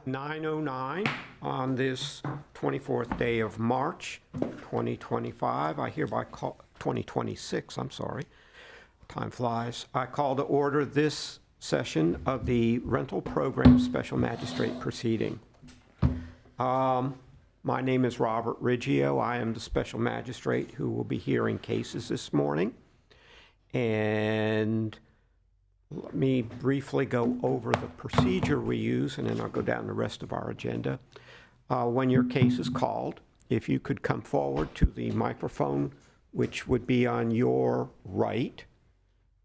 9:09 on this 24th day of March, 2025. I hereby call 2026, I'm sorry. Time flies. I call to order this session of the Rental Program Special Magistrate Proceeding. My name is Robert Riggio. I am the Special Magistrate who will be hearing cases this morning. And let me briefly go over the procedure we use, and then I'll go down the rest of our agenda. When your case is called, if you could come forward to the microphone, which would be on your right,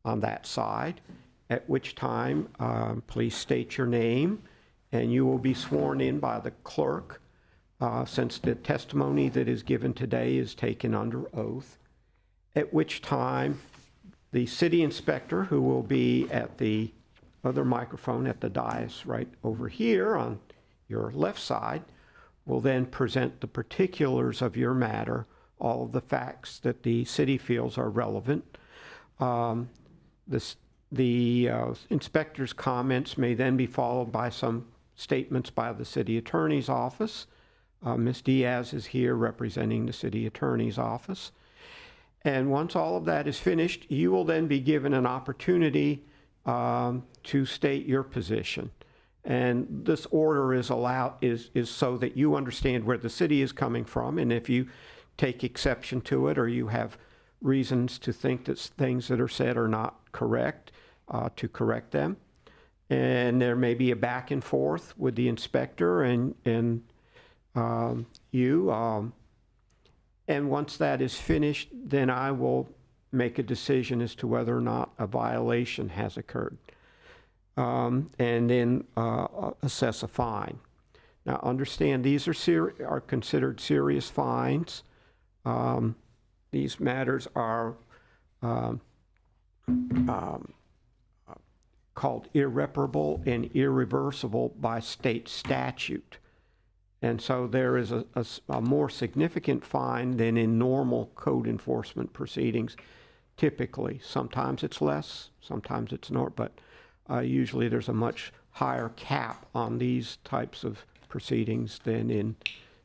on that side, at which time please state your name, and you will be sworn in by the clerk, since the testimony that is given today is taken under oath, at which time the city inspector, who will be at the other microphone at the dais right over here on your left side, will then present the particulars of your matter, all of the facts that the city feels are relevant. The inspector's comments may then be followed by some statements by the city attorney's office. Ms. Diaz is here representing the city attorney's office. And once all of that is finished, you will then be given an opportunity to state your position. And this order is so that you understand where the city is coming from. And if you take exception to it, or you have reasons to think that things that are said are not correct, to correct them. And there may be a back and forth with the inspector and you. And once that is finished, then I will make a decision as to whether or not a violation has occurred, and then assess a fine. Now, understand these are considered serious fines. These matters are called irreparable and irreversible by state statute. And so there is a more significant fine than in normal code enforcement proceedings, typically. Sometimes it's less, sometimes it's not, but usually there's a much higher cap on these types of proceedings than in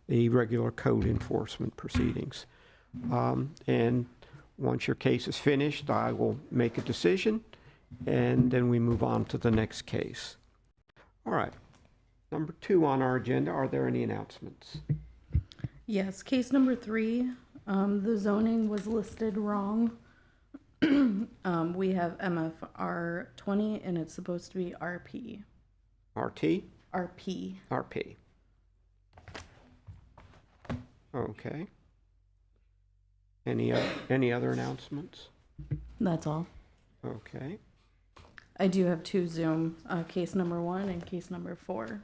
the regular code enforcement proceedings. And once your case is finished, I will make a decision, and then we move on to the next case. All right. Number 2 on our agenda, are there any announcements? Yes, case number 3, the zoning was listed wrong. We have MFR 20 and it's supposed to be RP. RT? RP. RP. Okay. Any other announcements? That's all. Okay. I do have 2 Zoom, case number 1 and case number 4.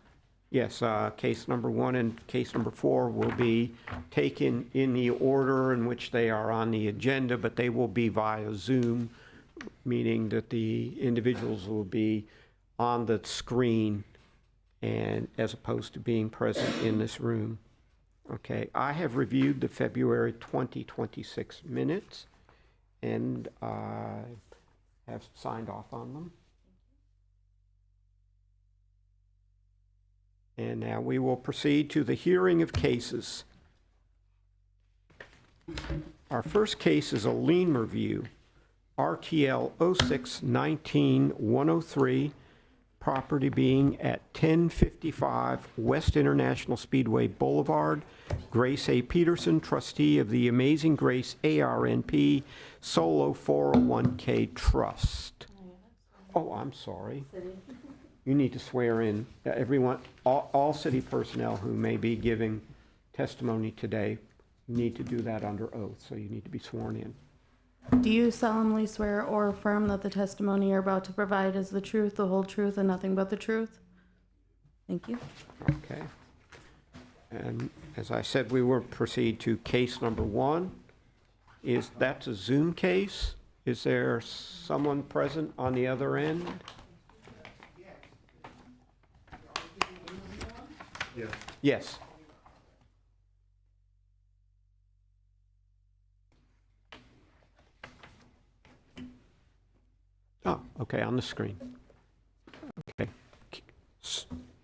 Yes, case number 1 and case number 4 will be taken in the order in which they are on the agenda, but they will be via Zoom, meaning that the individuals will be on the screen and as opposed to being present in this room. Okay, I have reviewed the February 2026 minutes, and I have signed off on them. And now we will proceed to the hearing of cases. Our first case is a lien review, RTL 06-19-103, property being at 1055 West International Speedway Boulevard. Grace A. Peterson, trustee of the Amazing Grace ARNP Solo 401k Trust. Oh, I'm sorry. You need to swear in everyone, all city personnel who may be giving testimony today need to do that under oath, so you need to be sworn in. Do you solemnly swear or affirm that the testimony you're about to provide is the truth, the whole truth, and nothing but the truth? Thank you. Okay. And as I said, we will proceed to case number 1. That's a Zoom case? Is there someone present on the other end? Yes. Oh, okay, on the screen. Okay.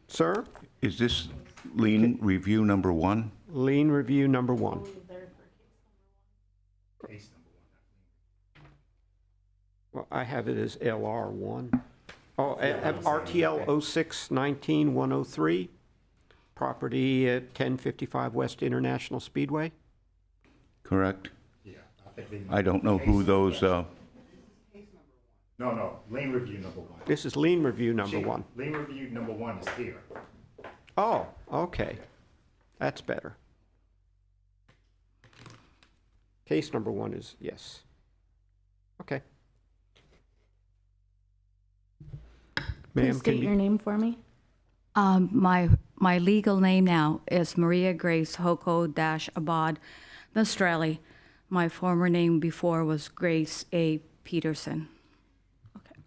Sir, Is this lien review number 1? Lien review number 1. Well, I have it as LR1. Oh, I have RTL 06-19-103, property at 1055 West International Speedway. Correct? Yeah, I think they. I don't know who those, No, lien review number 1. This is lien review number 1. Lien review number 1 is here. Oh, okay. That's better. Case number 1 is, yes. Okay. Ma'am, Please state your name for me. My legal name now is Maria Grace Hoko-Abad Mistrelli. My former name before was Grace A. Peterson. Okay.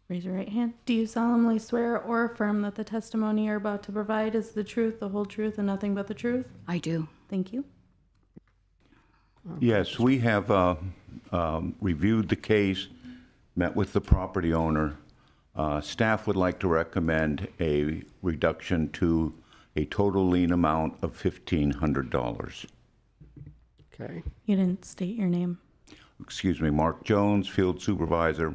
Raise your right hand. Do you solemnly swear or affirm that the testimony you're about to provide is the truth, the whole truth, and nothing but the truth? I do. Thank you. yes, we have reviewed the case, met with the property owner. Staff would like to recommend a reduction to a total lien amount of $1,500. Okay. You didn't state your name. Excuse me, Mark Jones, Field Supervisor.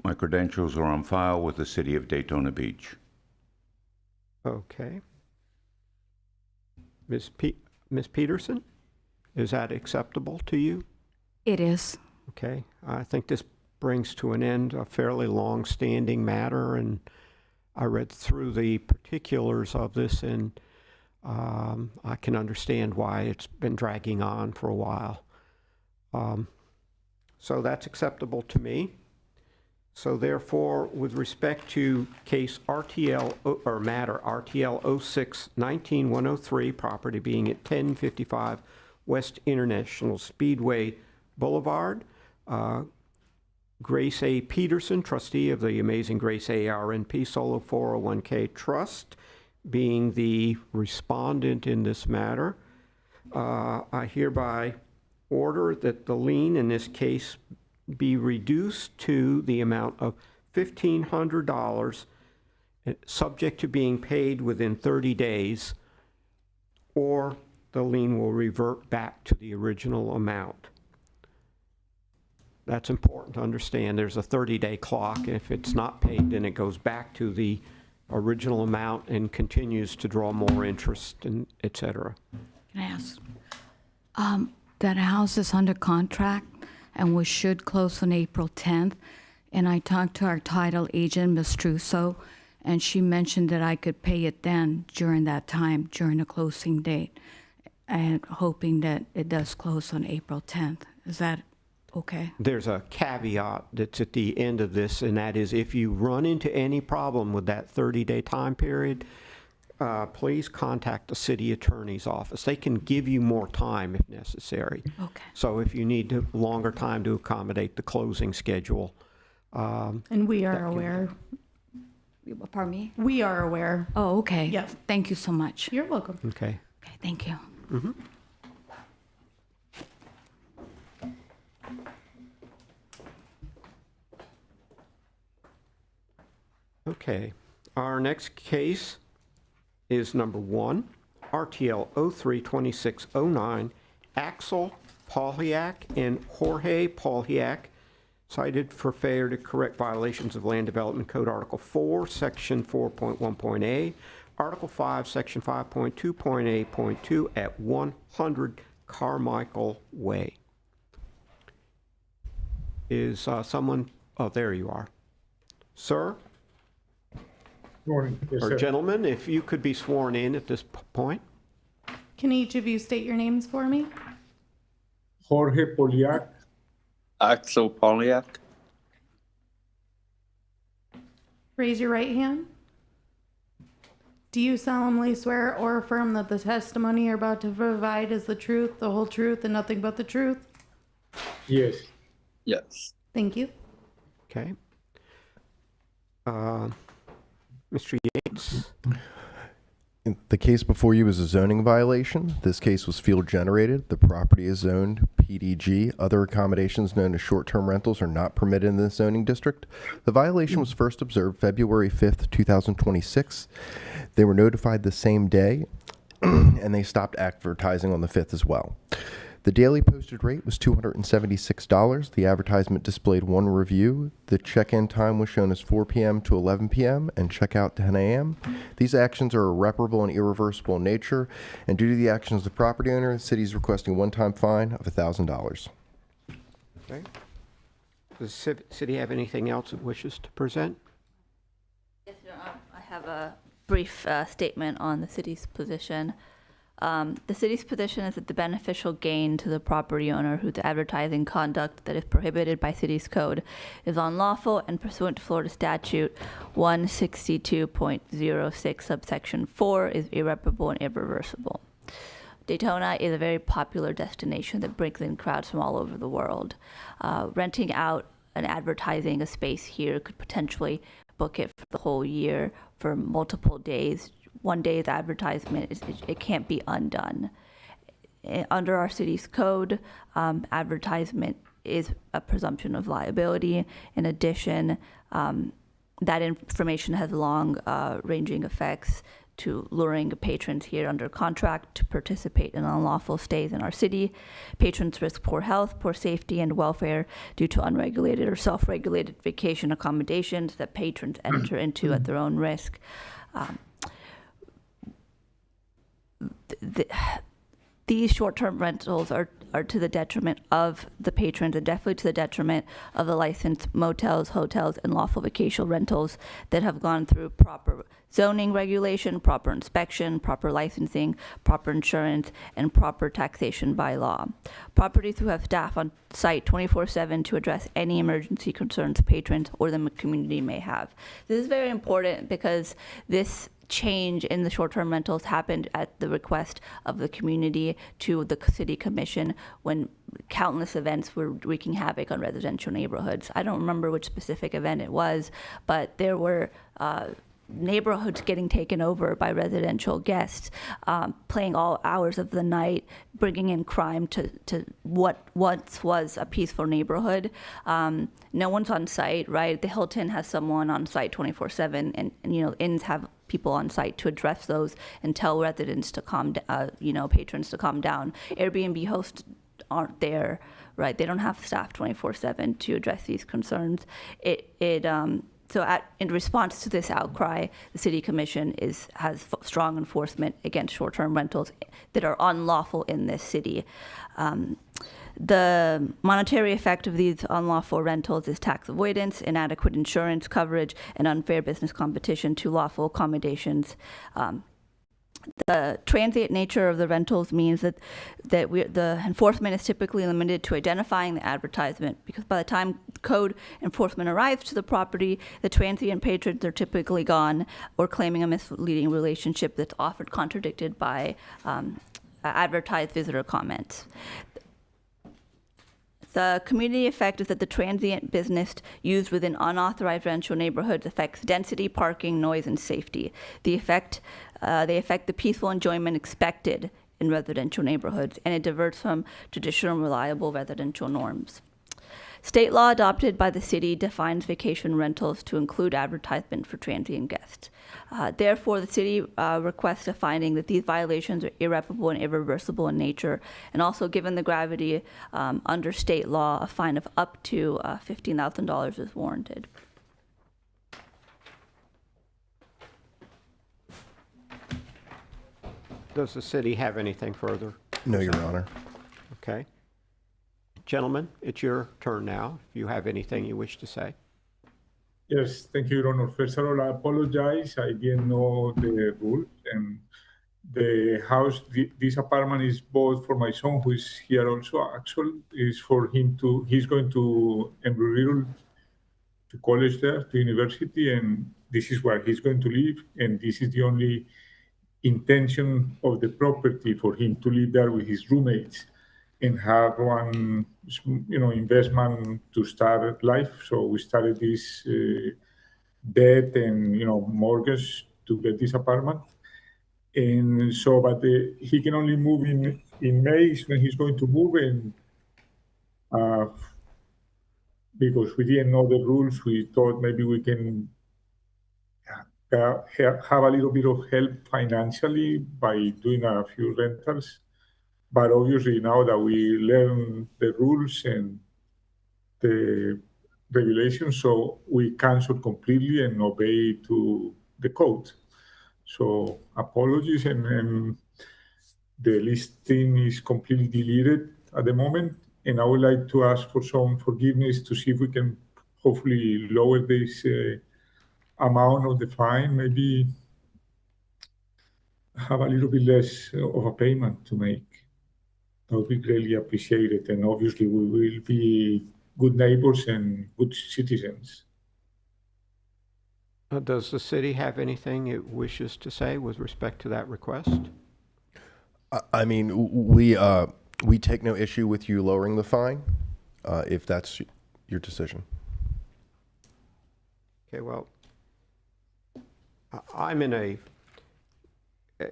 My credentials are on file with the City of Daytona Beach. Okay. Ms. Peterson, is that acceptable to you? It is. Okay. I think this brings to an end a fairly long-standing matter, and I read through the particulars of this, and I can understand why it's been dragging on for a while. So that's acceptable to me. So therefore, with respect to case RTL, or matter RTL 06-19-103, property being at 1055 West International Speedway Boulevard, Grace A. Peterson, trustee of the Amazing Grace ARNP Solo 401k Trust, being the respondent in this matter, I hereby order that the lien in this case be reduced to the amount of $1,500, subject to being paid within 30 days, or the lien will revert back to the original amount. That's important to understand. There's a 30-day clock. If it's not paid, then it goes back to the original amount and continues to draw more interest, and et cetera. Can I ask? That house is under contract and we should close on April 10th. And I talked to our title agent, Ms. Trusso, and she mentioned that I could pay it then during that time, during the closing date, and hoping that it does close on April 10th. Is that okay? There's a caveat that's at the end of this, and that is if you run into any problem with that 30-day time period, please contact the city attorney's office. They can give you more time if necessary. Okay. So if you need longer time to accommodate the closing schedule. And we are aware. Pardon me? We are aware. Oh, okay. Yep. Thank you so much. You're welcome. Okay. Okay, thank you. Okay. Our next case is number 1, RTL 03-2609, Axel Polyak and Jorge Polyak, cited for failure to correct violations of Land Development Code Article 4, Section 4.1.a, Article 5, Section 5.2.a.2 at 100 Carmichael Way. Is someone, oh, there you are. Sir? Morning. Yes, Or sir. gentlemen, if you could be sworn in at this point. Can each of you state your names for me? Jorge Poliak, Axel Polyak. Raise your right hand. Do you solemnly swear or affirm that the testimony you're about to provide is the truth, the whole truth, and nothing but the truth? yes. Yes. Thank you. Okay. Mr. Yates? The case before you is a zoning violation. This case was field generated. The property is zoned PDG. Other accommodations known as short-term rentals are not permitted in this zoning district. The violation was first observed February 5th, 2026. They were notified the same day, and they stopped advertising on the 5th as well. The daily posted rate was $276. The advertisement displayed one review. The check-in time was shown as 4 p.m. to 11 p.m. and check-out 10 a.m. These actions are irreparable and irreversible in nature, and due to the actions of the property owner, the city is requesting a one-time fine of $1,000. Okay. Does the city have anything else it wishes to present? Yes, Your Honor. I have a brief statement on the city's position. The city's position is that the beneficial gain to the property owner whose advertising conduct that is prohibited by city's code is unlawful and pursuant to Florida statute 162.06 subsection 4 is irreparable and irreversible. Daytona is a very popular destination that brings in crowds from all over the world. Renting out and advertising a space here could potentially book it for the whole year for multiple days. One day's advertisement, it can't be undone. Under our city's code, advertisement is a presumption of liability. In addition, that information has long-ranging effects to luring patrons here under contract to participate in unlawful stays in our city. Patrons risk poor health, poor safety, and welfare due to unregulated or self-regulated vacation accommodations that patrons enter into at their own risk. These short-term rentals are to the detriment of the patrons and definitely to the detriment of the licensed motels, hotels, and lawful vacation rentals that have gone through proper zoning regulation, proper inspection, proper licensing, proper insurance, and proper taxation by law. Properties who have staff on site 24/7 to address any emergency concerns patrons or the community may have. This is very important because this change in the short-term rentals happened at the request of the community to the city commission when countless events were wreaking havoc on residential neighborhoods. I don't remember which specific event it was, but there were neighborhoods getting taken over by residential guests, playing all hours of the night, bringing in crime to what once was a peaceful neighborhood. No one's on site, right? The Hilton has someone on site 24/7, and inns have people on site to address those and tell residents to patrons to calm down. Airbnb hosts aren't there, right? They don't have staff 24/7 to address these concerns. In response to this outcry, the City Commission has strong enforcement against short-term rentals that are unlawful in this city. The monetary effect of these unlawful rentals is tax avoidance, inadequate insurance coverage, and unfair business competition to lawful accommodations. The transient nature of the rentals means that the enforcement is typically limited to identifying the advertisement, because by the time code enforcement arrives to the property, the transient patrons are typically gone or claiming a misleading relationship that's often contradicted by advertised visitor comments. The community effect is that the transient business used within unauthorized residential neighborhoods affects density, parking, noise, and safety. They affect the peaceful enjoyment expected in residential neighborhoods, and it diverts from traditional and reliable residential norms. State law adopted by the city defines vacation rentals to include advertisement for transient guests. Therefore, the city requests a finding that these violations are irreparable and irreversible in nature, and also given the gravity under state law, a fine of up to $15,000 is warranted. Does the city have anything further? No, Your Honor. Okay. Gentlemen, it's your turn now, if you have anything you wish to say. Yes, thank you, Your Honor. First of all, I apologize. I didn't know the rules. And the house, this apartment is both for my son, who is here also. Actually, is for him he's going to Embry-Riddle, to college there, to university, and this is where he's going to live. And this is the only intention of the property, for him to live there with his roommates and have one, investment to start life. So we started this debt and, mortgage to get this apartment. And so, but he can only move in May is when he's going to move, and Uh, because we didn't know the rules, we thought maybe we can have a little bit of help financially by doing a few rentals. But obviously, now that we learn the rules and the regulations, so we canceled completely and obey to the code. So apologies, and the listing is completely deleted at the moment. And I would like to ask for some forgiveness to see if we can hopefully lower this amount of the fine, maybe have a little bit less of a payment to make. That would be greatly appreciated. And obviously, we will be good neighbors and good citizens. Does the city have anything it wishes to say with respect to that request? I mean, we take no issue with you lowering the fine, if that's your decision. Okay, well, I'm in a,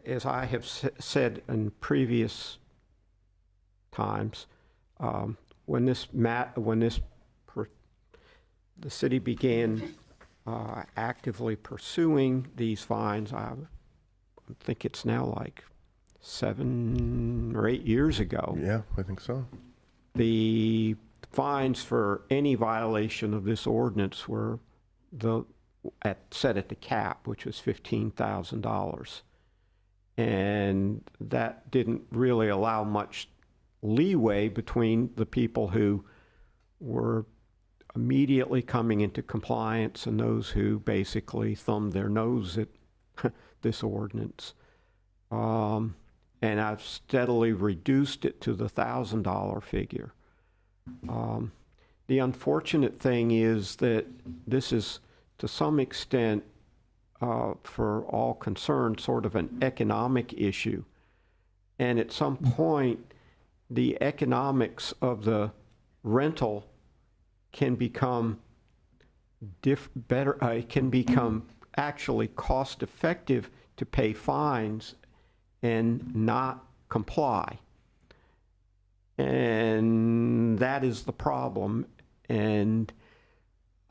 as I have said in previous times, when the city began actively pursuing these fines, I think it's now like 7 or 8 years ago. Yeah, I think so. The fines for any violation of this ordinance were set at the cap, which was $15,000. And that didn't really allow much leeway between the people who were immediately coming into compliance and those who basically thumbed their nose at this ordinance. And I've steadily reduced it to the $1,000 figure. The unfortunate thing is that this is, to some extent, for all concerned, sort of an economic issue. And at some point, the economics of the rental can become it can become actually cost effective to pay fines and not comply. And that is the problem. And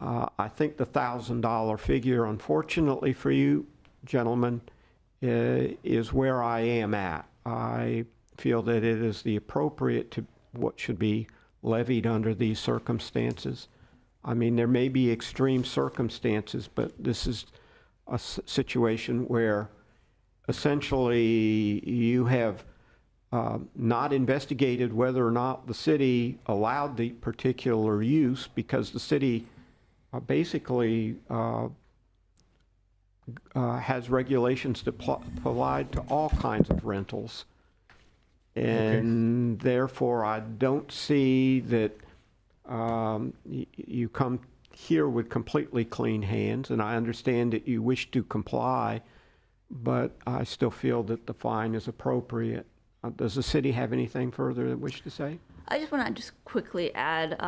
I think the $1,000 figure, unfortunately for you gentlemen, is where I am at. I feel that it is the appropriate to what should be levied under these circumstances. I mean, there may be extreme circumstances, but this is a situation where essentially you have not investigated whether or not the city allowed the particular use, because the city basically has regulations to apply to all kinds of rentals. And therefore, I don't see that you come here with completely clean hands, and I understand that you wish to comply, but I still feel that the fine is appropriate. Does the city have anything further they wish to say? I just want to just quickly add,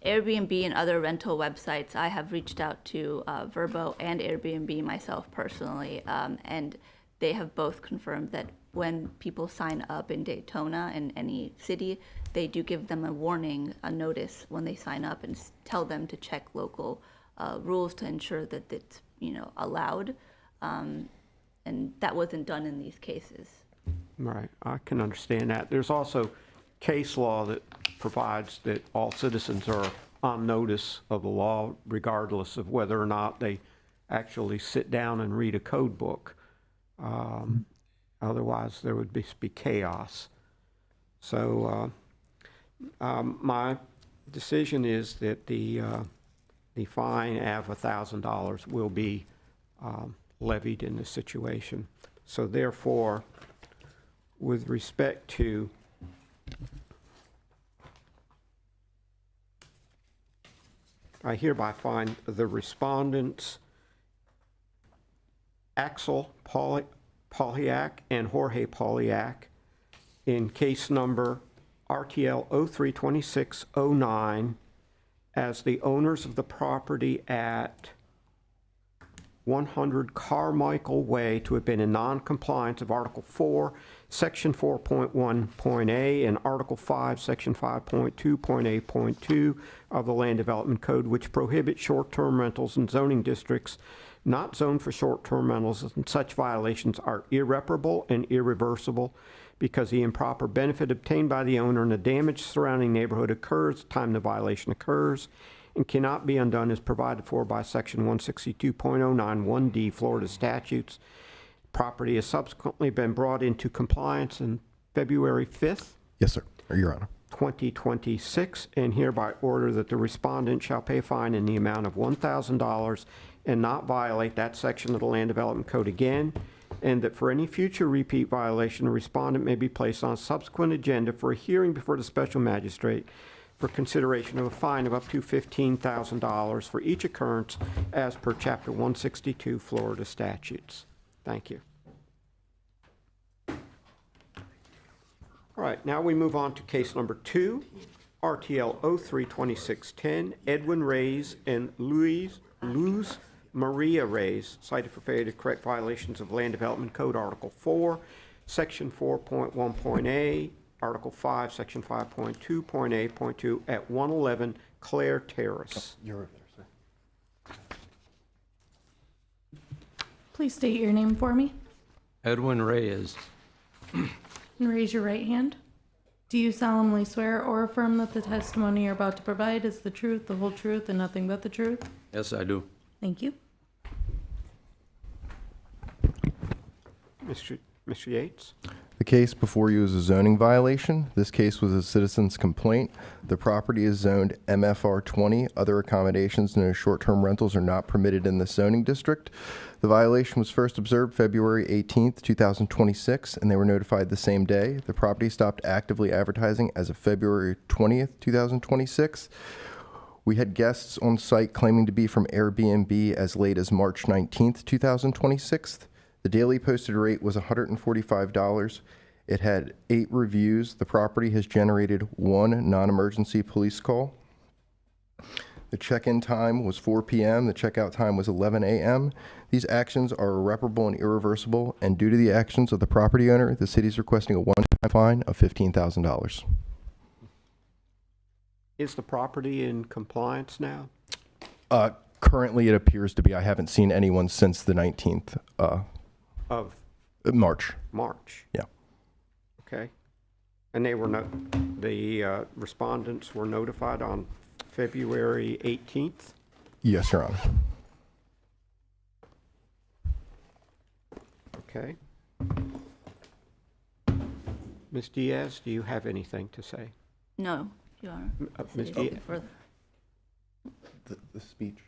Airbnb and other rental websites, I have reached out to Vrbo and Airbnb myself personally, and they have both confirmed that when people sign up in Daytona and any city, they do give them a warning, a notice when they sign up, and tell them to check local rules to ensure that it's allowed, and that wasn't done in these cases. Right, I can understand that. There's also case law that provides that all citizens are on notice of the law, regardless of whether or not they actually sit down and read a code book. Otherwise, there would be chaos. So my decision is that the fine of $1,000 will be levied in this situation. So therefore, with respect to I hereby find the respondents Axel Polyak and Jorge Polyak in case number RTL 032609 as the owners of the property at 100 Carmichael Way to have been in non-compliance of Article 4, Section 4.1.a and Article 5, Section 5.2.a.2 of the Land Development Code, which prohibit short-term rentals in zoning districts not zoned for short-term rentals, and such violations are irreparable and irreversible because the improper benefit obtained by the owner and the damage surrounding neighborhood occurs at the time the violation occurs and cannot be undone as provided for by Section 162.091D Florida statutes. Property has subsequently been brought into compliance on February 5th, Yes, sir. Or Your Honor. 2026, and hereby order that the respondent shall pay a fine in the amount of $1,000 and not violate that section of the Land Development Code again, and that for any future repeat violation, the respondent may be placed on a subsequent agenda for a hearing before the special magistrate for consideration of a fine of up to $15,000 for each occurrence as per Chapter 162 Florida statutes. Thank you. All right, now we move on to case number 2, RTL 032610, Edwin Reyes and Luz Maria Reyes, cited for failure to correct violations of Land Development Code, Article 4, Section 4.1.a, Article 5, Section 5.2.a.2 at 111 Claire Terrace. You're over there, sir. Please state your name for me Edwin Reyes. and raise your right hand. Do you solemnly swear or affirm that the testimony you're about to provide is the truth, the whole truth, and nothing but the truth? Yes, I do. Thank you. Mr. Yates? The case before you is a zoning violation. This case was a citizen's complaint. The property is zoned MFR 20. Other accommodations known as short-term rentals are not permitted in this zoning district. The violation was first observed February 18th, 2026, and they were notified the same day. The property stopped actively advertising as of February 20th, 2026. We had guests on site claiming to be from Airbnb as late as March 19th, 2026. The daily posted rate was $145. It had 8 reviews. The property has generated 1 non-emergency police call. The check-in time was 4 p.m. The checkout time was 11 a.m. These actions are irreparable and irreversible, and due to the actions of the property owner, the city is requesting a one-time fine of $15,000. Is the property in compliance now? Currently, it appears to be. I haven't seen anyone since the 19th Of March. March? Yeah. Okay. And they were the respondents were notified on February 18th? Yes, Your Honor. Okay. Ms. Diaz, do you have anything to say? No, Your Honor. Ms. Diaz? The speech.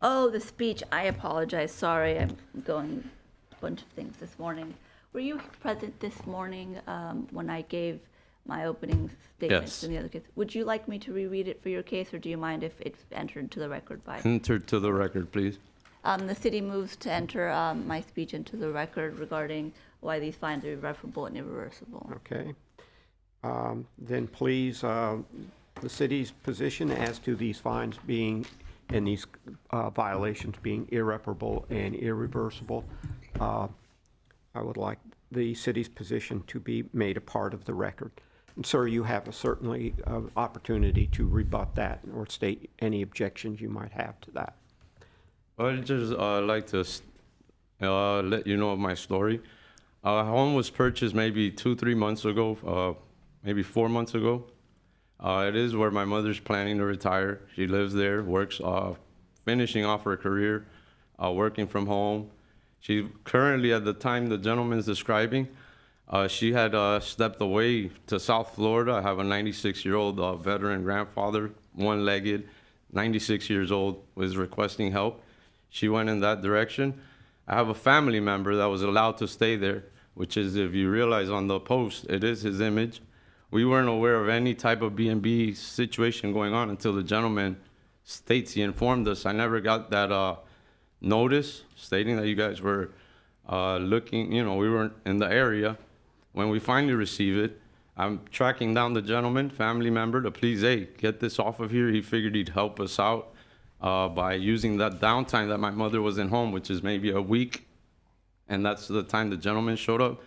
Oh, the speech. I apologize. Sorry, I'm going a bunch of things this morning. Were you present this morning when I gave my opening statements Yes. in the other case? Would you like me to reread it for your case, or do you mind if it's entered to the record by? Enter to the record, please. The city moves to enter my speech into the record regarding why these fines are irreparable and irreversible. Okay. Then please, the city's position as to these fines being and these violations being irreparable and irreversible. I would like the city's position to be made a part of the record. And sir, you have certainly opportunity to rebut that or state any objections you might have to that. I'd just like to let you know of my story. Our home was purchased maybe 2-3 months ago, maybe 4 months ago. It is where my mother's planning to retire. She lives there, works, finishing off her career, working from home. She currently, at the time the gentleman's describing, she had stepped away to South Florida. I have a 96-year-old veteran grandfather, one-legged, 96 years old, was requesting help. She went in that direction. I have a family member that was allowed to stay there, which is, if you realize on the post, it is his image. We weren't aware of any type of B&B situation going on until the gentleman states he informed us. I never got that notice stating that you guys were looking, we weren't in the area. When we finally receive it, I'm tracking down the gentleman, family member, to please, hey, get this off of here. He figured he'd help us out by using that downtime that my mother was in home, which is maybe a week. And that's the time the gentleman showed up.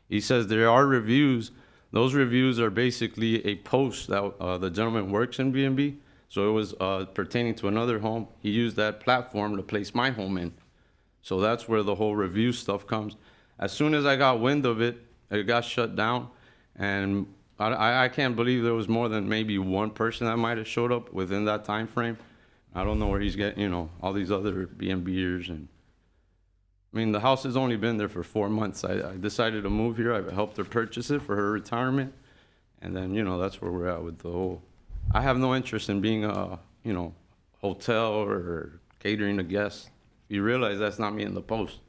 He says there are reviews. Those reviews are basically a post that the gentleman works in B&B. So it was pertaining to another home. He used that platform to place my home in. So that's where the whole review stuff comes. As soon as I got wind of it, it got shut down. And I can't believe there was more than maybe one person that might have showed up within that time frame. I don't know where he's getting, you know, all these other B&B'ers. And I mean, the house has only been there for 4 months. I decided to move here. I helped her purchase it for her retirement. And then, you know, that's where we're at with the whole, I have no interest in being a, you know, hotel or catering to guests. You realize that's not me in the post.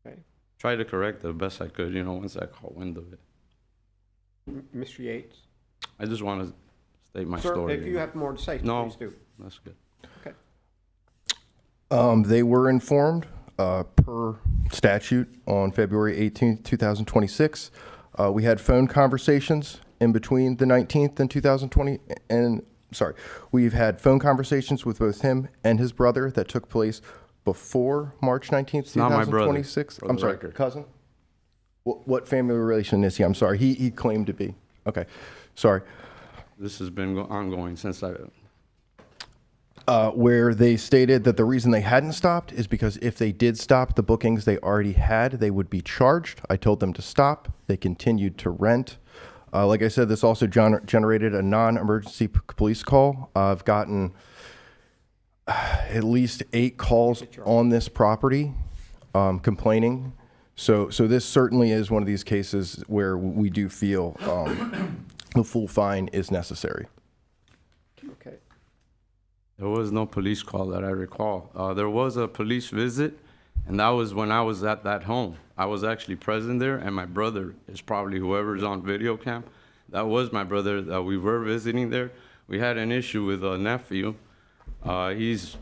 Okay. Try to correct it the best I could, you know, once I caught wind of it. Mr. Yates? I just want to state my Sir, story. if you have more to say, No, please do. that's good. Okay. They were informed per statute on February 18th, 2026. We had phone conversations in between the 19th and 2020, and sorry, we've had phone conversations with both him and his brother that took place before March 19th, not my brother, 2026. for I'm the sorry, record. cousin? What family relation is he? I'm sorry, he claimed to be. Okay, sorry. This has been ongoing since I, Where they stated that the reason they hadn't stopped is because if they did stop the bookings they already had, they would be charged. I told them to stop. They continued to rent. Like I said, this also generated a non-emergency police call. I've gotten at least 8 calls on this property complaining. So this certainly is one of these cases where we do feel the full fine is necessary. Okay. there was no police call that I recall. There was a police visit, and that was when I was at that home. I was actually present there, and my brother is probably whoever's on video cam. That was my brother that we were visiting there. We had an issue with a nephew. He's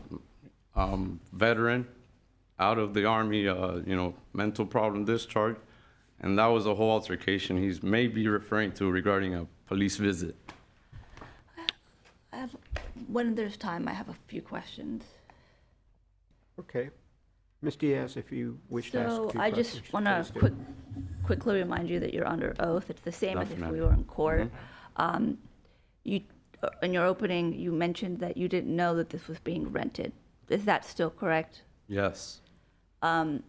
veteran, out of the Army, mental problem discharge. And that was a whole altercation he's maybe referring to regarding a police visit. When there's time, I have a few questions. Okay. Ms. Diaz, if you wish to ask a So few I questions. just want to please do. quickly remind you that you're under oath. It's the same as if we Definitely. were in court. You, in your opening, you mentioned that you didn't know that this was being rented. Is that still correct? Yes, Are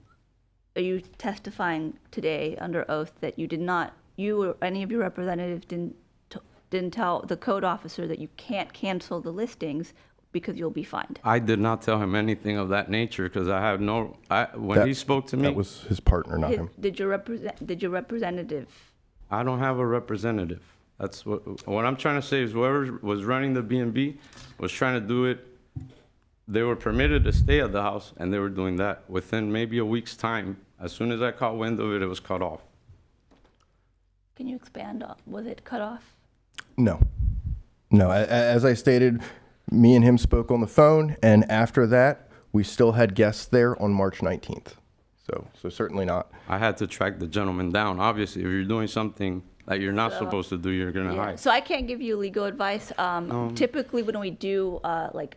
you testifying today under oath that you did not, you or any of your representatives didn't tell the code officer that you can't cancel the listings because you'll be fined? I did not tell him anything of that nature because I have when he spoke to me, That was his partner, not him. Did your representative? I don't have a representative. That's what I'm trying to say is whoever was running the B&B was trying to do it. They were permitted to stay at the house, and they were doing that. Within maybe a week's time, as soon as I caught wind of it, it was cut off. Can you expand on, was it cut off? No. No, as I stated, me and him spoke on the phone, and after that, we still had guests there on March 19th. So certainly not. I had to track the gentleman down. Obviously, if you're doing something that you're not supposed to do, you're gonna hide. So I can't give you legal advice. Typically, when we do like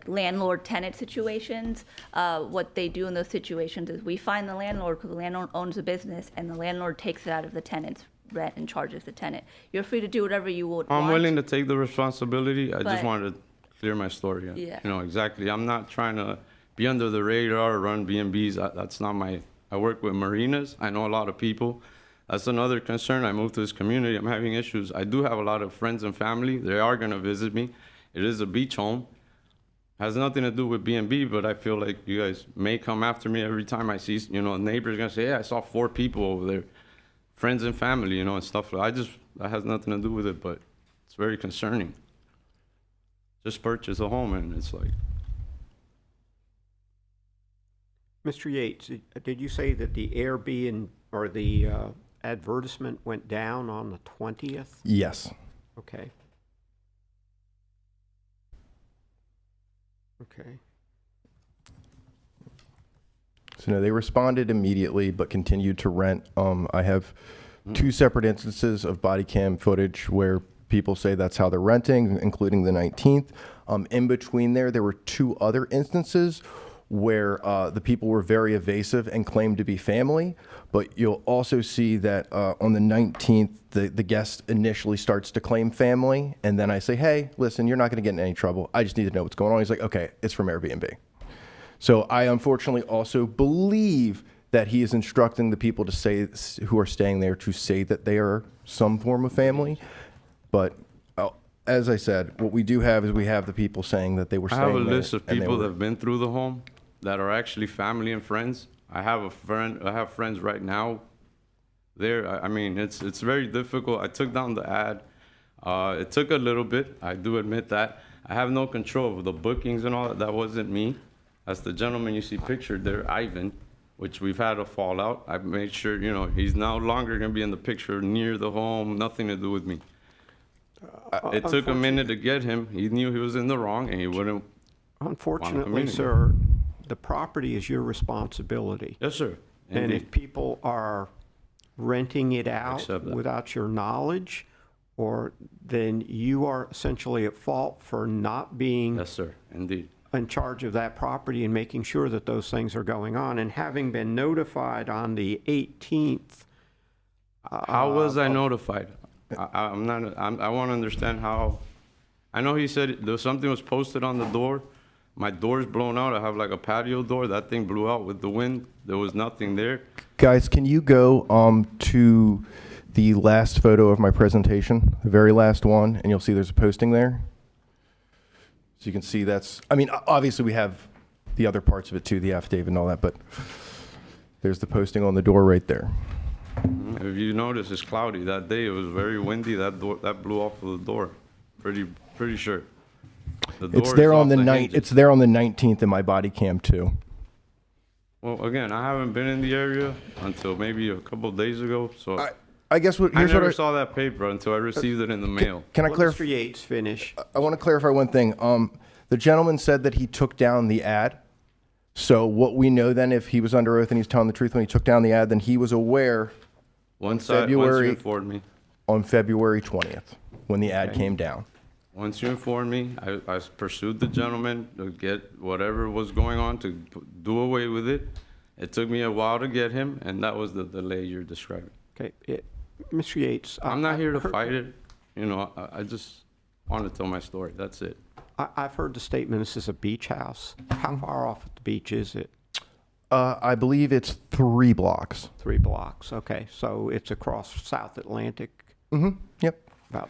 landlord-tenant situations, what they do in those situations is we find the landlord because the landlord owns the business, and the landlord takes it out of the tenant's rent and charges the tenant. You're free to do whatever you would want. I'm willing to take the responsibility. I just But- wanted to clear my story. Yeah. You know, exactly. I'm not trying to be under the radar or run B&Bs. That's not I work with marinas. I know a lot of people. That's another concern. I moved to this community. I'm having issues. I do have a lot of friends and family. They are going to visit me. It is a beach home. Has nothing to do with B&B, but I feel like you guys may come after me every time I see, a neighbor's going to say, yeah, I saw 4 people over there. Friends and family, and stuff. That has nothing to do with it, but it's very concerning. Just purchase a home, and it's like, Mr. Yates, did you say that the Airbnb or the advertisement went down on the 20th? Yes. Okay. Okay. So no, they responded immediately, but continued to rent. I have 2 separate instances of body cam footage where people say that's how they're renting, including the 19th. In between there were 2 other instances where the people were very evasive and claimed to be family. But you'll also see that on the 19th, the guest initially starts to claim family. And then I say, hey, listen, you're not going to get in any trouble. I just need to know what's going on. He's like, okay, it's from Airbnb. So I unfortunately also believe that he is instructing the people to say, who are staying there, to say that they are some form of family. But as I said, what we do have is we have the people saying that they were I staying have a there, list of and they people were- that have been through the home that are actually family and friends. I have friends right now there. I mean, it's very difficult. I took down the ad. It took a little bit, I do admit that. I have no control over the bookings and all that. That wasn't me. That's the gentleman you see pictured there, Ivan, which we've had a fallout. I made sure, he's no longer gonna be in the picture near the home, nothing to do with me. It took a minute to get him. He knew he was in the wrong and he wouldn't. Unfortunately, communicate. sir, the property is your responsibility. Yes, sir. And Indeed. if people are renting it out Accept that. without your knowledge, or then you are essentially at fault for not being Yes, sir. Indeed. in charge of that property and making sure that those things are going on. And having been notified on the 18th, How was I notified? I want to understand how. I know he said something was posted on the door. My door's blown out. I have like a patio door. That thing blew out with the wind. There was nothing there. Guys, can you go to the last photo of my presentation, the very last one, and you'll see there's a posting there. So you can see obviously we have the other parts of it too, the affidavit and all that, but there's the posting on the door right there. If you notice, it's cloudy. That day it was very windy. That blew off of the door. Pretty sure. The door It's there is on off the hinges. It's there on the 19th in my body cam too. Well, again, I haven't been in the area until maybe a couple of days ago, so I guess I here's what never saw that paper until I received it in the mail. Can I let clarify? Mr. Yates finish. I want to clarify one thing. The gentleman said that he took down the ad. So what we know then, if he was under oath and he's telling the truth when he took down the ad, then he was aware Once February- you informed me. on February 20th when the ad came down. Once you informed me, I pursued the gentleman to get whatever was going on to do away with it. It took me a while to get him, and that was the delay you're describing. Okay, Mr. Yates. I'm not here to heard- fight it. I just want to tell my story. That's it. I've heard the statement this is a beach house. How far off at the beach is it? I believe it's 3 blocks. 3 blocks. Okay, so it's across South Atlantic. Yep. About.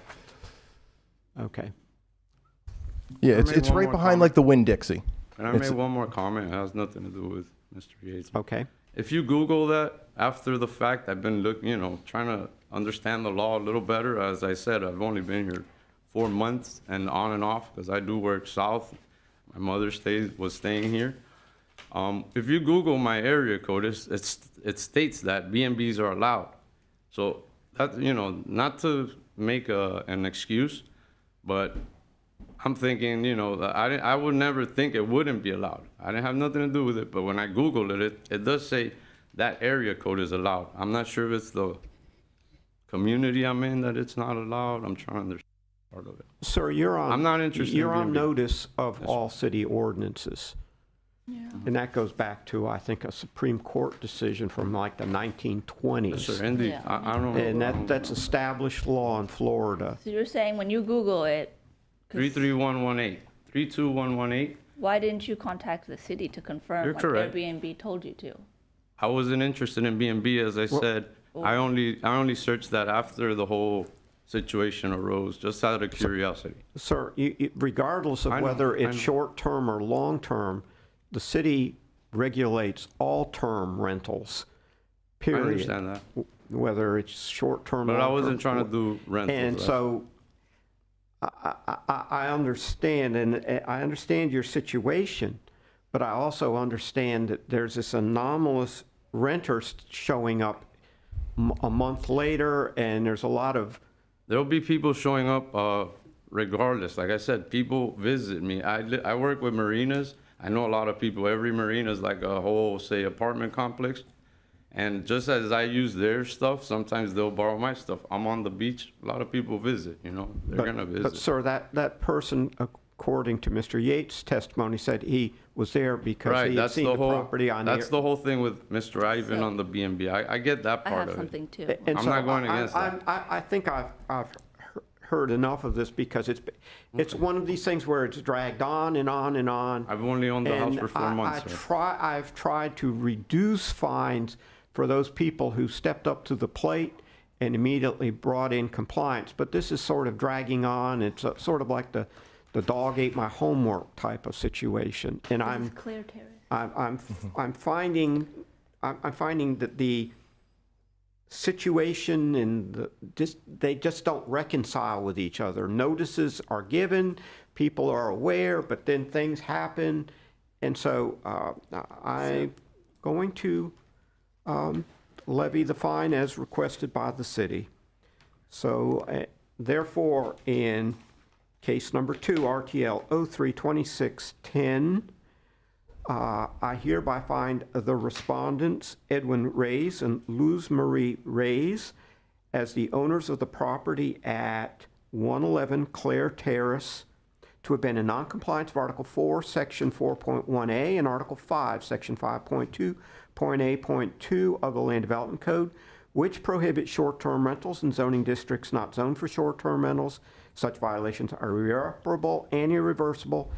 Okay. Yeah, I it's made one right more behind comment. like the Winn-Dixie. And I It's- made one more comment. It has nothing to do with Mr. Yates. Okay. If you Google that after the fact, I've been trying to understand the law a little better. As I said, I've only been here 4 months and on and off because I do work south. My mother was staying here. If you Google my area code, it states that B&Bs are allowed. So that, not to make an excuse, but I'm thinking, I would never think it wouldn't be allowed. I didn't have nothing to do with it, but when I Googled it does say that area code is allowed. I'm not sure if it's the community I'm in that it's not allowed. I'm trying to understand part of it. Sir, you're on. I'm not interested in You're on B&B. notice of Yes, all city ordinances. Yeah. And that goes back to, I think, a Supreme Court decision from like the 1920s. Yes, sir, indeed. Yeah. I don't know. And that's established law in Florida. So you're saying when you Google it, 33118, 32118. why didn't you contact the city to confirm You're like correct. Airbnb told you to? I wasn't interested in B&B, as I said. I only searched that after the whole situation arose, just out of curiosity. Sir, regardless of I know, whether I it's know. short-term or long-term, the city regulates all term rentals, I period. understand that. Whether it's short-term, But I long-term, wasn't trying to do rentals. And that's- so I understand, and I understand your situation, but I also understand that there's this anomalous renters showing up a month later, and there's a lot of, There'll be people showing up regardless. Like I said, people visit me. I work with marinas. I know a lot of people. Every marina is like a whole, say, apartment complex. And just as I use their stuff, sometimes they'll borrow my stuff. I'm on the beach. A lot of people visit, they're going to visit. But sir, that person, according to Mr. Yates' testimony, said he was there because Right, he had that's seen the the whole, property on that's the... the whole thing with Mr. Ivan on the B&B. I get that I part have of it. something too. And I'm so not going against that. I think I've heard enough of this because it's one of these things where it's dragged on and on and on. I've only owned the house for 4 months, sir. I've tried to reduce fines for those people who stepped up to the plate and immediately brought in compliance, but this is sort of dragging on. It's sort of like the dog ate my homework type of situation, and This is Claire Terrace. I'm finding that the situation and they just don't reconcile with each other. Notices are given, people are aware, but then things happen, and so I'm going to levy the fine as requested by the city. So therefore, in case number 2, RTL 032610, I hereby find the respondents, Edwin Reyes and Luz Marie Reyes, as the owners of the property at 111 Claire Terrace to have been in noncompliance of Article 4, Section 4.1A, and Article 5, Section 5.2.A.2 of the Land Development Code, which prohibit short-term rentals in zoning districts not zoned for short-term rentals. Such violations are irreparable and irreversible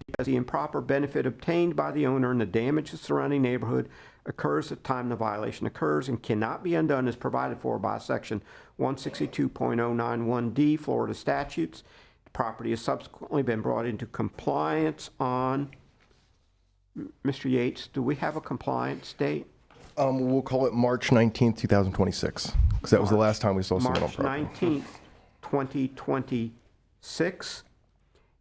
because the improper benefit obtained by the owner and the damage to the surrounding neighborhood occurs at the time the violation occurs and cannot be undone as provided for by Section 162.091D Florida statutes. The property has subsequently been brought into compliance on, Mr. Yates, do we have a compliance date? We'll call it March 19th, 2026, because that was the last time we saw someone on property. March 19th, 2026.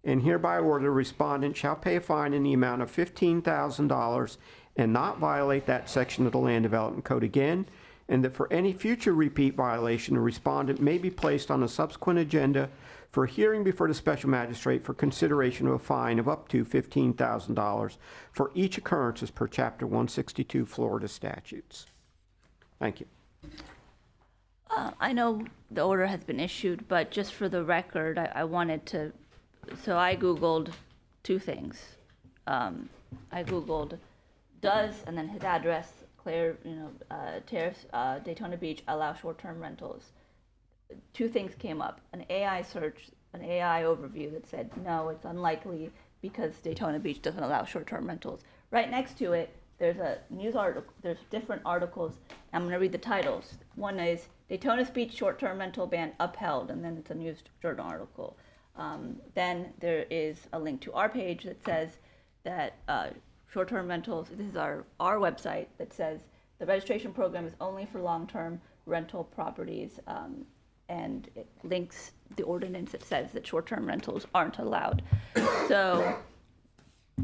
And hereby order the respondent shall pay a fine in the amount of $15,000 and not violate that section of the Land Development Code again, and that for any future repeat violation, the respondent may be placed on a subsequent agenda for a hearing before the special magistrate for consideration of a fine of up to $15,000 for each occurrence as per Chapter 162 Florida statutes. Thank you. I know the order has been issued, but just for the record, I wanted to, so I Googled 2 things. I Googled, does, and then his address, Claire, Terrace, Daytona Beach, allow short-term rentals. 2 things came up. An AI search, an AI overview that said, no, it's unlikely because Daytona Beach doesn't allow short-term rentals. Right next to it, there's a news article, there's different articles. I'm going to read the titles. One is Daytona Beach short-term rental ban upheld, and then it's a news journal article. Then there is a link to our page that says that short-term rentals, this is our website that says the registration program is only for long-term rental properties, and it links the ordinance that says that short-term rentals aren't allowed. So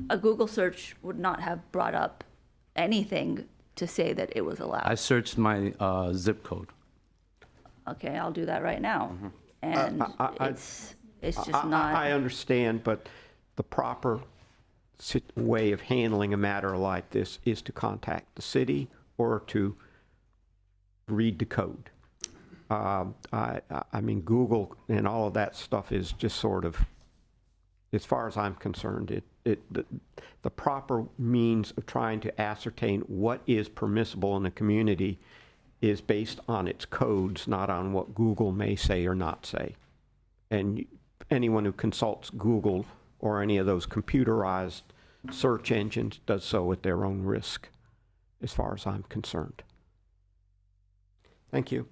a Google search would not have brought up anything to say that it was allowed. I searched my zip code. Okay, I'll do that right now. And it's just not. I understand, but the proper way of handling a matter like this is to contact the city or to read the code. I mean, Google and all of that stuff is just sort of, as far as I'm concerned, the proper means of trying to ascertain what is permissible in a community is based on its codes, not on what Google may say or not say. And anyone who consults Google or any of those computerized search engines does so at their own risk, as far as I'm concerned. Thank you.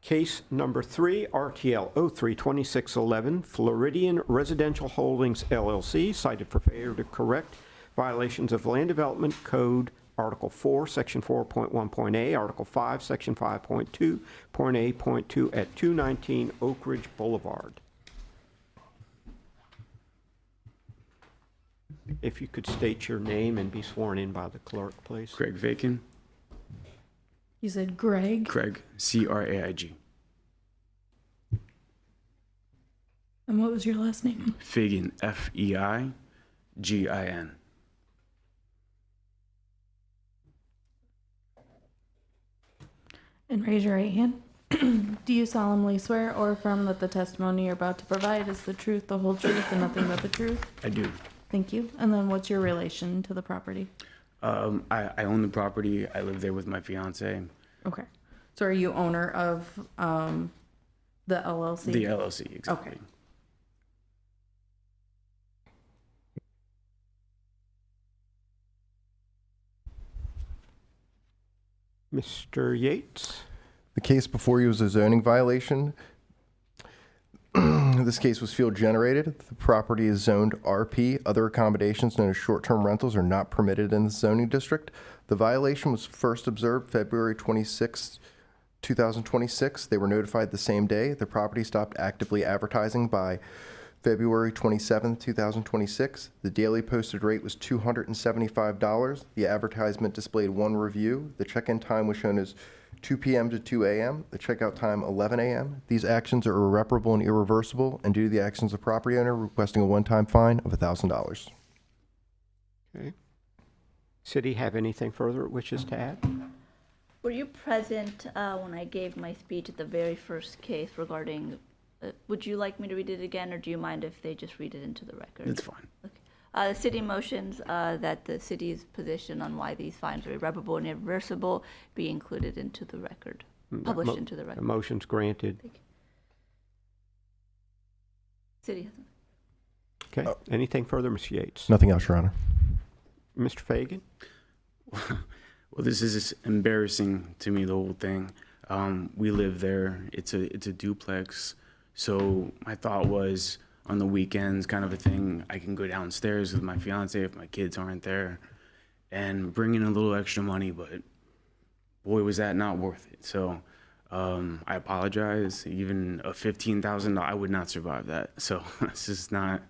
Case number 3, RTL 032611, Floridian Residential Holdings LLC, cited for failure to correct violations of Land Development Code, Article 4, Section 4.1.A, Article 5, Section 5.2.A.2 at 219 Oak Ridge Boulevard. If you could state your name and be sworn in by the clerk, please. Craig Vacan. You said Greg, Craig, C-R-A-I-G. and what was your last name? Fagan, F-E-I-G-I-N. And raise your right hand. Do you solemnly swear or affirm that the testimony you're about to provide is the truth, the whole truth, and nothing but the truth? I do. Thank you. And then what's your relation to the property? I own the property. I live there with my fiance. Okay. So are you owner of the LLC? The LLC, exactly. Okay. Mr. Yates? The case before you was a zoning violation. This case was field generated. The property is zoned RP. Other accommodations known as short-term rentals are not permitted in the zoning district. The violation was first observed February 26, 2026. They were notified the same day. The property stopped actively advertising by February 27, 2026. The daily posted rate was $275. The advertisement displayed one review. The check-in time was shown as 2 p.m. to 2 a.m., the checkout time 11 a.m. These actions are irreparable and irreversible, and due to the actions of property owner requesting a one-time fine of $1,000. Okay. City have anything further it wishes to add? Were you present when I gave my speech at the very first case regarding, would you like me to read it again, or do you mind if they just read it into the record? It's fine. Okay. The city motions that the city's position on why these fines are irreparable and irreversible be included into the record, published into the The record. motion's granted. Thank you. City has Okay. Anything further, Mr. Yates? Nothing else, Your Honor. Mr. Fagan? Well, this is embarrassing to me, the whole thing. We live there. It's a duplex. So my thought was, on the weekends, kind of a thing, I can go downstairs with my fiance if my kids aren't there and bring in a little extra money, but boy, was that not worth it. So I apologize. Even a $15,000, I would not survive that. So this is not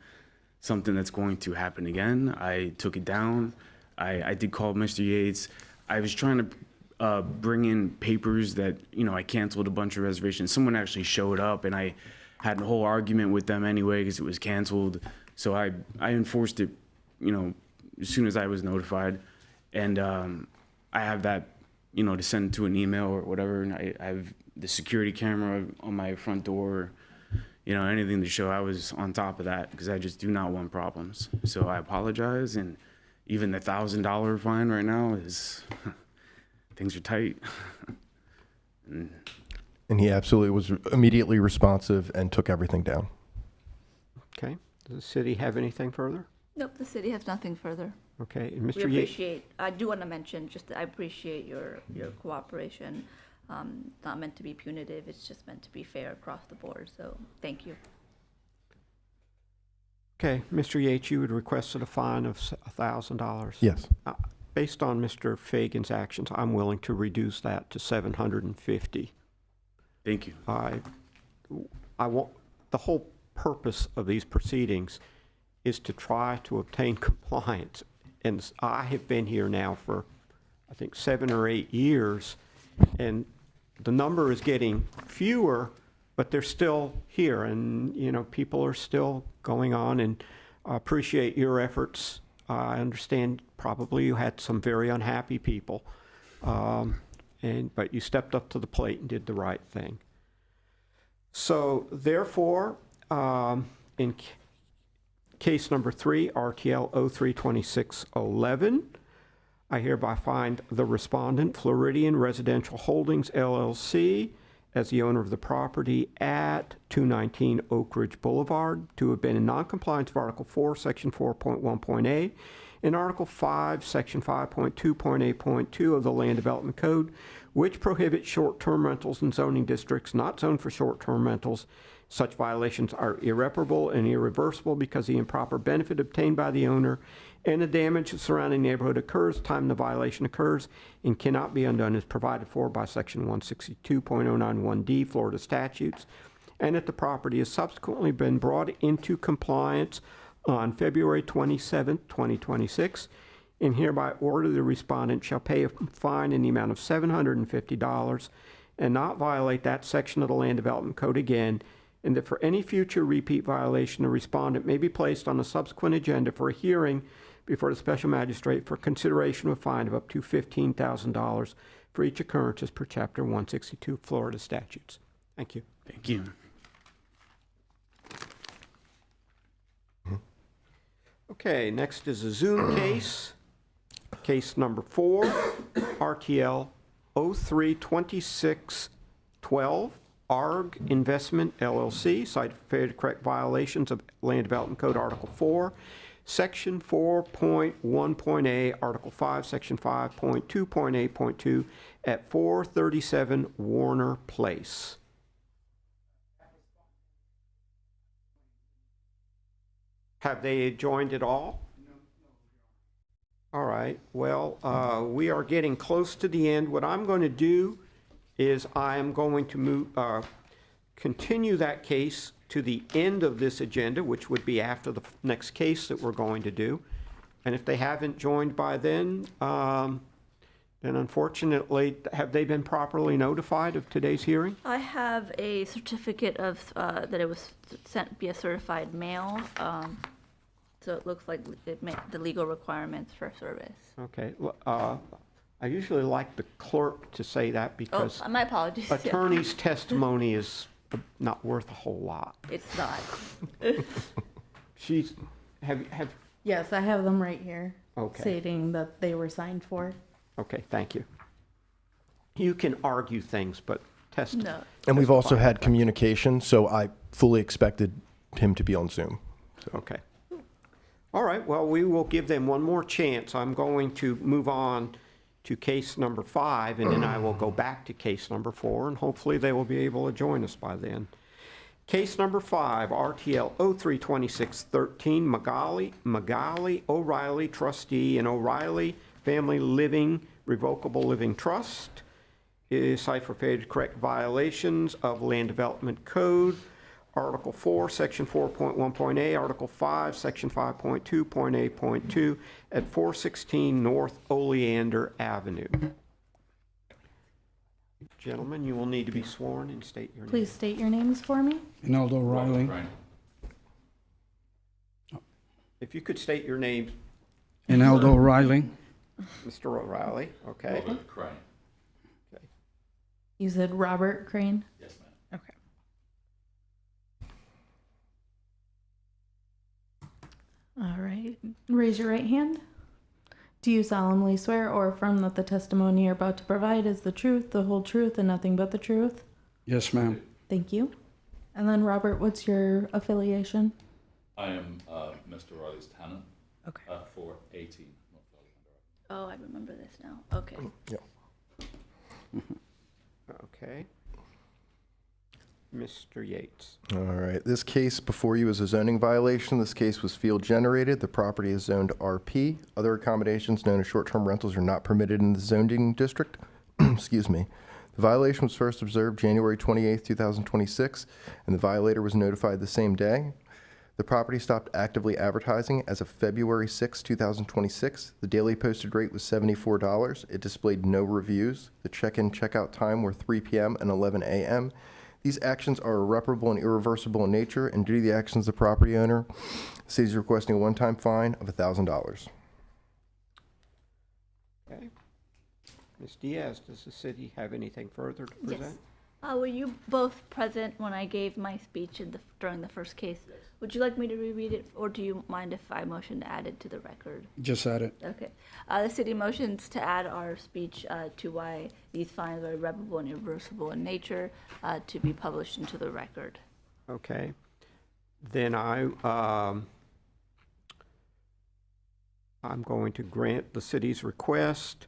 something that's going to happen again. I took it down. I did call Mr. Yates. I was trying to bring in papers that, I canceled a bunch of reservations. Someone actually showed up, and I had a whole argument with them anyway because it was canceled. So I enforced it, as soon as I was notified. And I have that, to send to an email or whatever. And I have the security camera on my front door, anything to show I was on top of that because I just do not want problems. So I apologize. And even the $1,000 fine right now is, things are tight. And he absolutely was immediately responsive and took everything down. Okay. Does the city have anything further? Nope, the city has nothing further. Okay. And We Mr. Yates? I do want to mention, I appreciate your cooperation. Not meant to be punitive, it's just meant to be fair across the board, so thank you. Okay. Mr. Yates, you had requested a fine of $1,000. Yes. Based on Mr. Fagan's actions, I'm willing to reduce that to $750. Thank you. I want, the whole purpose of these proceedings is to try to obtain compliance. And I have been here now for, I think, 7 or 8 years, and the number is getting fewer, but they're still here, and, people are still going on, and I appreciate your efforts. I understand probably you had some very unhappy people, but you stepped up to the plate and did the right thing. So therefore, in case number 3, RTL 032611, I hereby find the respondent, Floridian Residential Holdings, LLC, as the owner of the property at 219 Oak Ridge Boulevard to have been in noncompliance of Article 4, Section 4.1.a, and Article 5, Section 5.2.8.2 of the Land Development Code, which prohibits short-term rentals in zoning districts not zoned for short-term rentals. Such violations are irreparable and irreversible because the improper benefit obtained by the owner and the damage to the surrounding neighborhood occurs time the violation occurs and cannot be undone as provided for by Section 162.091D Florida statutes, and that the property has subsequently been brought into compliance on February 27, 2026, and hereby order the respondent shall pay a fine in the amount of $750 and not violate that section of the Land Development Code again, and that for any future repeat violation, the respondent may be placed on a subsequent agenda for a hearing before the special magistrate for consideration of a fine of up to $15,000 for each occurrence as per Chapter 162 Florida statutes. Thank you. Thank you. Okay, next is a Zoom case. Case number 4, RTL 032612, ARG Investment LLC, cited for failure to correct violations of Land Development Code Article 4, Section 4.1.a, Article 5, Section 5.2.8.2 at 437 Warner Place. Have they joined at all? All right, well, we are getting close to the end. What I'm going to do is I am going to continue that case to the end of this agenda, which would be after the next case that we're going to do. And if they haven't joined by then unfortunately, have they been properly notified of today's hearing? I have a certificate of, that it was sent via certified mail. So it looks like it met the legal requirements for service. Okay, I usually like the clerk to say that because my apologies. attorney's testimony is not worth a whole lot. It's not. Have Yes, I have them right here. Okay. Stating that they were signed for. Okay, thank you. You can argue things, but No. And we've also had communication, so I fully expected him to be on Zoom. Okay. All right, well, we will give them one more chance. I'm going to move on to case number 5, and then I will go back to case number 4, and hopefully they will be able to join us by then. Case number 5, RTL 032613, Magali O'Reilly, trustee in O'Reilly Family Living Revocable Living Trust, is cited for failure to correct violations of Land Development Code, Article 4, Section 4.1.a, Article 5, Section 5.2.a.2 at 416 North Oleander Avenue. Gentlemen, you will need to be sworn and state your name. Please state your names for me. Inaldo Riley. If you could state your name, Inaldo Riley. Mr. O'Reilly, okay? You said Robert Crane? Yes, ma'am. Okay. All right. Raise your right hand. Do you solemnly swear or affirm that the testimony you're about to provide is the truth, the whole truth, and nothing but the truth? Yes, ma'am. Thank you. And then, Robert, what's your affiliation? I am Mr. Riley's tenant Okay. for 18. Oh, I remember this now. Okay. Okay. Mr. Yates. All right. This case before you is a zoning violation. This case was field generated. The property is zoned RP. Other accommodations known as short-term rentals are not permitted in the zoning district. Excuse me. The violation was first observed January 28, 2026, and the violator was notified the same day. The property stopped actively advertising as of February 6, 2026. The daily posted rate was $74. It displayed no reviews. The check-in, check-out time were 3 p.m. and 11 a.m. These actions are irreparable and irreversible in nature, and due to the actions of the property owner, the city is requesting a one-time fine of $1,000. Okay. Ms. Diaz, does the city have anything further to present? Yes. Were you both present when I gave my speech during the first case? Yes. Would you like me to reread it, or do you mind if I motion to add it to the record? Just add it. Okay. The city motions to add our speech to why these fines are irreparable and irreversible in nature to be published into the record. Okay. Then I'm going to grant the city's request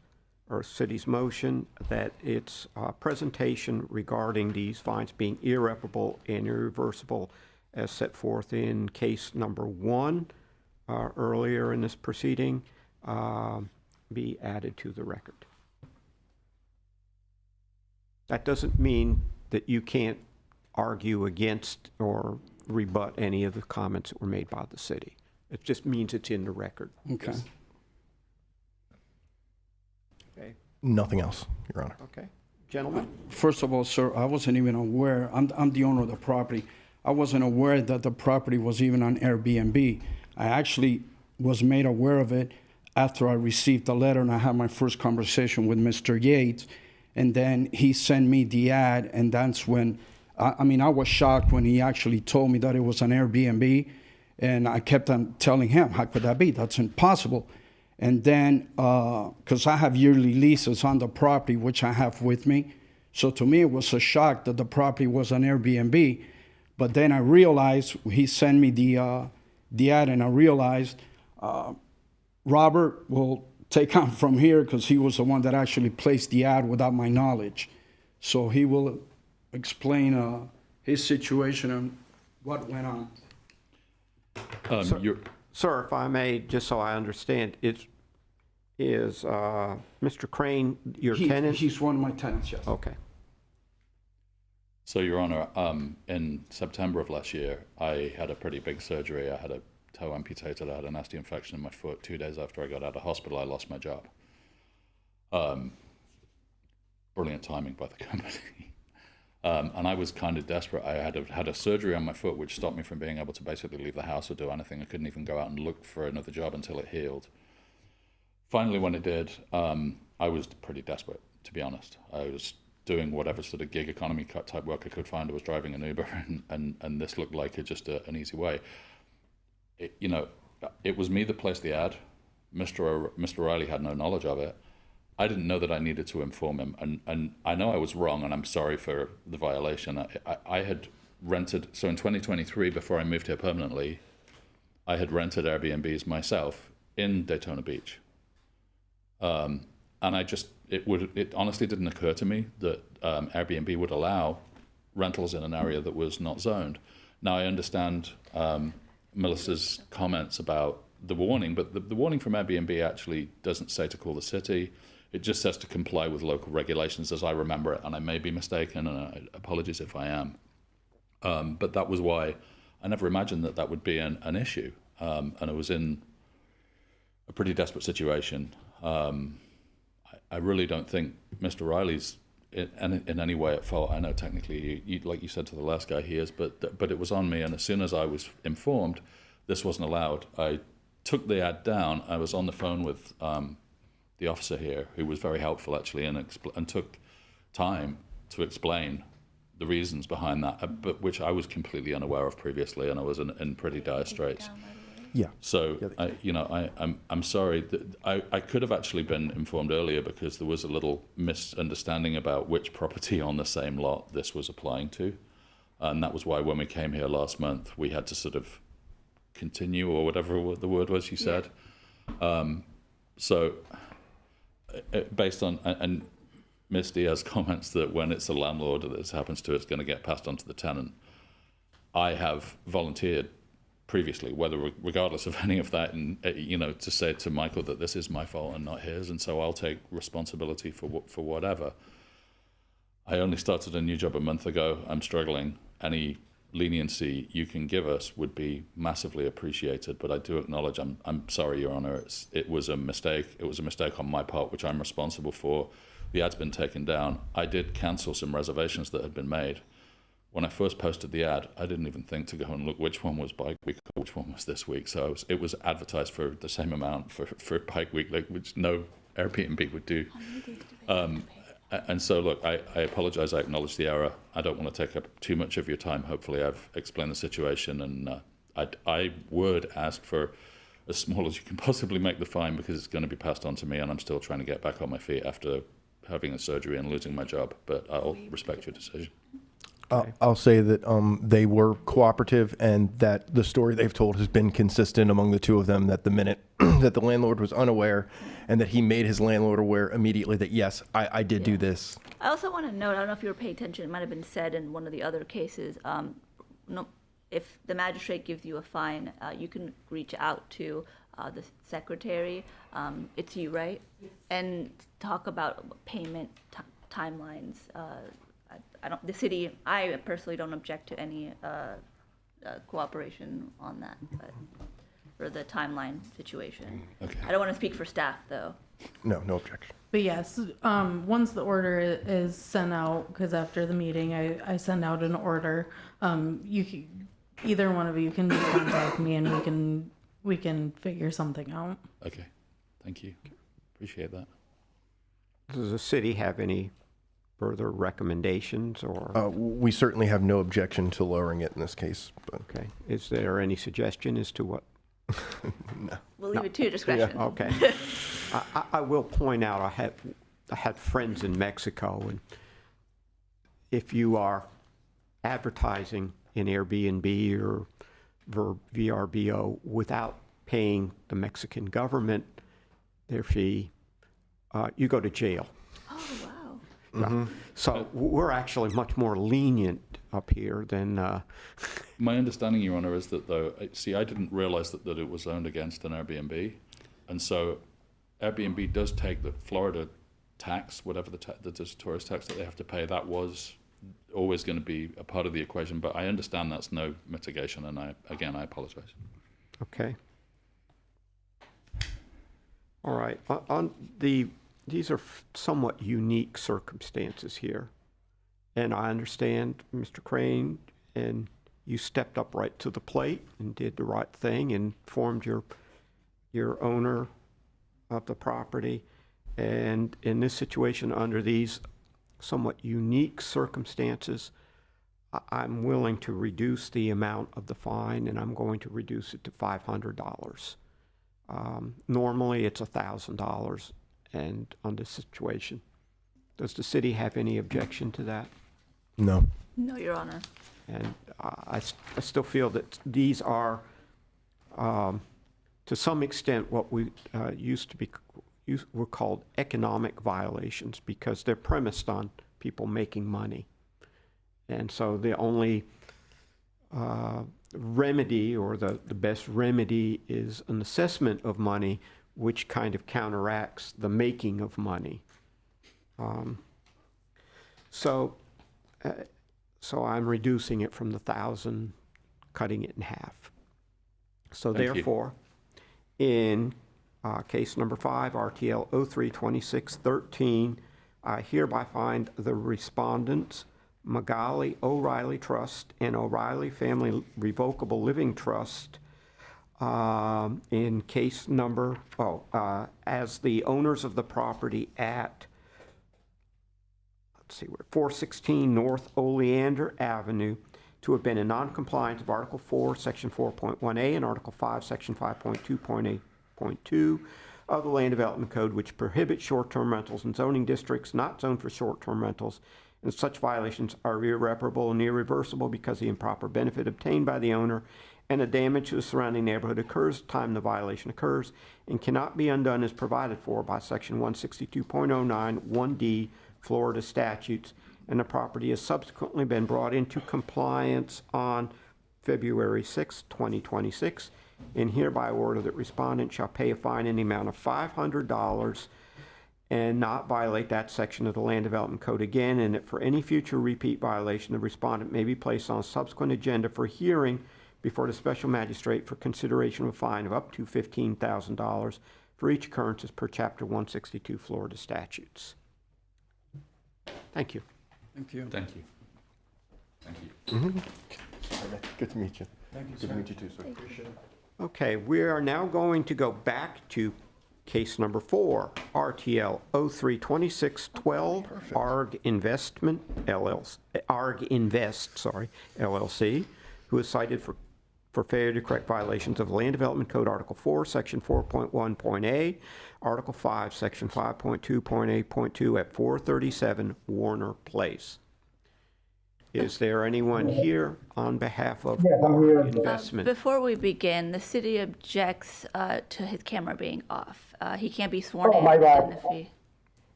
or city's motion that its presentation regarding these fines being irreparable and irreversible as set forth in case number 1 earlier in this proceeding be added to the record. That doesn't mean that you can't argue against or rebut any of the comments that were made by the city. It just means it's in the record. Okay. Okay. Nothing else, Your Honor. Okay. Gentlemen? First of all, sir, I wasn't even aware. I'm the owner of the property. I wasn't aware that the property was even on Airbnb. I actually was made aware of it after I received the letter and I had my first conversation with Mr. Yates. And then he sent me the ad, and that's when I mean, I was shocked when he actually told me that it was an Airbnb, and I kept on telling him, how could that be? That's impossible. And then, because I have yearly leases on the property, which I have with me, so to me it was a shock that the property was an Airbnb. But then I realized, he sent me the ad, and I realized Robert will take on from here because he was the one that actually placed the ad without my knowledge. So he will explain his situation and what went on. Sir, if I may, just so I understand, is Mr. Crane your tenant? He's one of my tenants, yes. Okay. So, Your Honor, in September of last year, I had a pretty big surgery. I had a toe amputated. I had a nasty infection in my foot. 2 days after I got out of hospital, I lost my job. Brilliant timing by the company. And I was kind of desperate. I had a surgery on my foot, which stopped me from being able to basically leave the house or do anything. I couldn't even go out and look for another job until it healed. Finally, when it did, I was pretty desperate, to be honest. I was doing whatever sort of gig economy type work I could find. I was driving an Uber, and this looked like just an easy way. It was me that placed the ad. Mr. O'Reilly had no knowledge of it. I didn't know that I needed to inform him, and I know I was wrong, and I'm sorry for the violation. I had rented, so in 2023, before I moved here permanently, I had rented Airbnbs myself in Daytona Beach. And it honestly didn't occur to me that Airbnb would allow rentals in an area that was not zoned. Now I understand Melissa's comments about the warning, but the warning from Airbnb actually doesn't say to call the city. It just says to comply with local regulations, as I remember it, and I may be mistaken, and apologies if I am. But that was why I never imagined that would be an issue, and I was in a pretty desperate situation. I really don't think Mr. Riley's in any way at fault. I know technically, like you said to the last guy, he is, but it was on me, and as soon as I was informed this wasn't allowed, I took the ad down. I was on the phone with the officer here, who was very helpful actually, and took time to explain the reasons behind that, but which I was completely unaware of previously, and I was in pretty dire straits. Yeah. So, I'm sorry. I could have actually been informed earlier because there was a little misunderstanding about which property on the same lot this was applying to. And that was why when we came here last month, we had to sort of continue, or whatever the word was you said. So, based on, and Ms. Diaz comments that when it's a landlord that this happens to, it's going to get passed on to the tenant. I have volunteered previously, regardless of any of that, and to say to Michael that this is my fault and not his, and so I'll take responsibility for whatever. I only started a new job a month ago. I'm struggling. Any leniency you can give us would be massively appreciated, but I do acknowledge I'm sorry, Your Honor. It was a mistake. It was a mistake on my part, which I'm responsible for. The ad's been taken down. I did cancel some reservations that had been made. When I first posted the ad, I didn't even think to go and look which one was Bike Week or which one was this week. So it was advertised for the same amount for Bike Week, which no Airbnb would do. And so, look, I apologize. I acknowledge the error. I don't want to take up too much of your time. Hopefully I've explained the situation, and I would ask for as small as you can possibly make the fine, because it's going to be passed on to me, and I'm still trying to get back on my feet after having a surgery and losing my job. But I'll respect your decision. I'll say that they were cooperative, and that the story they've told has been consistent among the two of them, that the minute that the landlord was unaware and that he made his landlord aware immediately that, yes, I did do this. I also want to note, I don't know if you were paying attention, it might have been said in one of the other cases, if the magistrate gives you a fine, you can reach out to the secretary, it's you, right? And talk about payment timelines. I personally don't object to any cooperation on that, but for the timeline situation. Okay. I don't want to speak for staff, though. No objection. But yes, once the order is sent out, because after the meeting, I send out an order. Either one of you can just contact me, and we can figure something out. Okay, thank you. Appreciate that. Does the city have any further recommendations or? We certainly have no objection to lowering it in this case. But Okay. Is there any suggestion as to what? We'll leave it to your discretion. Okay. I will point out, I had friends in Mexico, and if you are advertising in Airbnb or VRBO without paying the Mexican government their fee, you go to jail. Oh, wow. So we're actually much more lenient up here than, My understanding, Your Honor, is that though, see, I didn't realize that it was owned against an Airbnb. And so Airbnb does take the Florida tax, whatever the tourist tax that they have to pay. That was always going to be a part of the equation, but I understand that's no mitigation, and I apologize. okay. All right. These are somewhat unique circumstances here. And I understand, Mr. Crane, and you stepped up right to the plate and did the right thing and informed your owner of the property. And in this situation, under these somewhat unique circumstances, I'm willing to reduce the amount of the fine, and I'm going to reduce it to $500. Normally, it's $1,000, and on this situation, does the city have any objection to that? no. No, Your Honor. And I still feel that these are, to some extent, what we were called economic violations, because they're premised on people making money. And so the only remedy, or the best remedy, is an assessment of money, which kind of counteracts the making of money. So I'm reducing it from the 1,000, cutting it in half. So Thank you. therefore, in case number 5, RTL 032613, I hereby find the respondents, Magali O'Reilly Trust and O'Reilly Family Revocable Living Trust, in case number, as the owners of the property at, 416 North Oleander Avenue, to have been in noncompliance of Article 4, Section 4.1A and Article 5, Section 5.2.8.2 of the Land Development Code, which prohibits short-term rentals in zoning districts not zoned for short-term rentals, and such violations are irreparable and irreversible because the improper benefit obtained by the owner and the damage to the surrounding neighborhood occurs at the time the violation occurs and cannot be undone as provided for by Section 162.09 1D Florida statutes, and the property has subsequently been brought into compliance on February 6, 2026, and hereby order that respondent shall pay a fine in the amount of $500 and not violate that section of the Land Development Code again, and that for any future repeat violation, the respondent may be placed on a subsequent agenda for hearing before the special magistrate for consideration of a fine of up to $15,000 for each occurrence as per Chapter 162 Florida statutes. Thank you. Thank you. Thank you. Thank you. Good to meet you. Thank you, Good sir. to meet you too, sir. Okay, we are now going to go back to case number 4, RTL 032612, ARG Investment LLC, LLC, who is cited for failure to correct violations of Land Development Code Article 4, Section 4.1.A, Article 5, Section 5.2.8.2 at 437 Warner Place. Is there anyone here on behalf of ARG Investment? Before we begin, the city objects to his camera being off. He can't be sworn in. Again if he...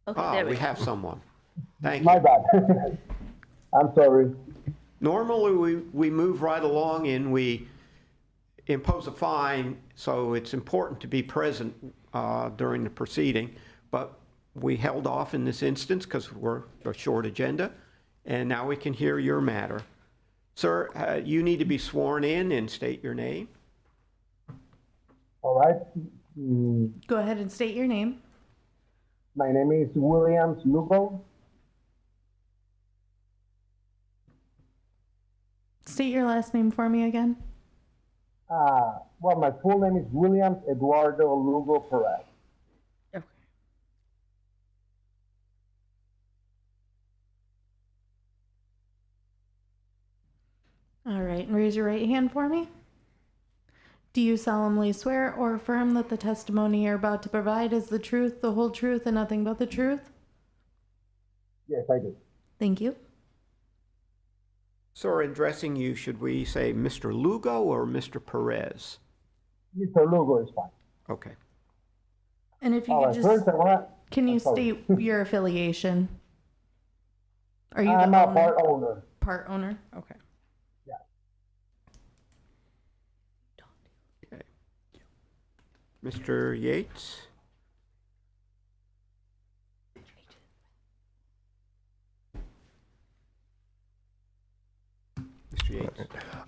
Okay, there We go. have someone. Thank you. My bad. I'm sorry. Normally, we move right along and we impose a fine, so it's important to be present during the proceeding, but we held off in this instance because we're a short agenda, and now we can hear your matter. Sir, you need to be sworn in and state your name. All right. Go ahead and state your name. My name is Williams Lugo. State your last name for me again. Well, my full name is Williams Eduardo Lugo Perez. Okay. All right, and raise your right hand for me. Do you solemnly swear or affirm that the testimony you're about to provide is the truth, the whole truth, and nothing but the truth? Yes, I do. Thank you. So in addressing you, should we say Mr. Lugo or Mr. Perez? Mr. Lugo is fine. Okay. And if you All could right, first I want. can you sorry. state your affiliation? Are you I'm the a part owner. Part owner? Okay. Yeah. Okay. Mr. Yates? Mr. Yates?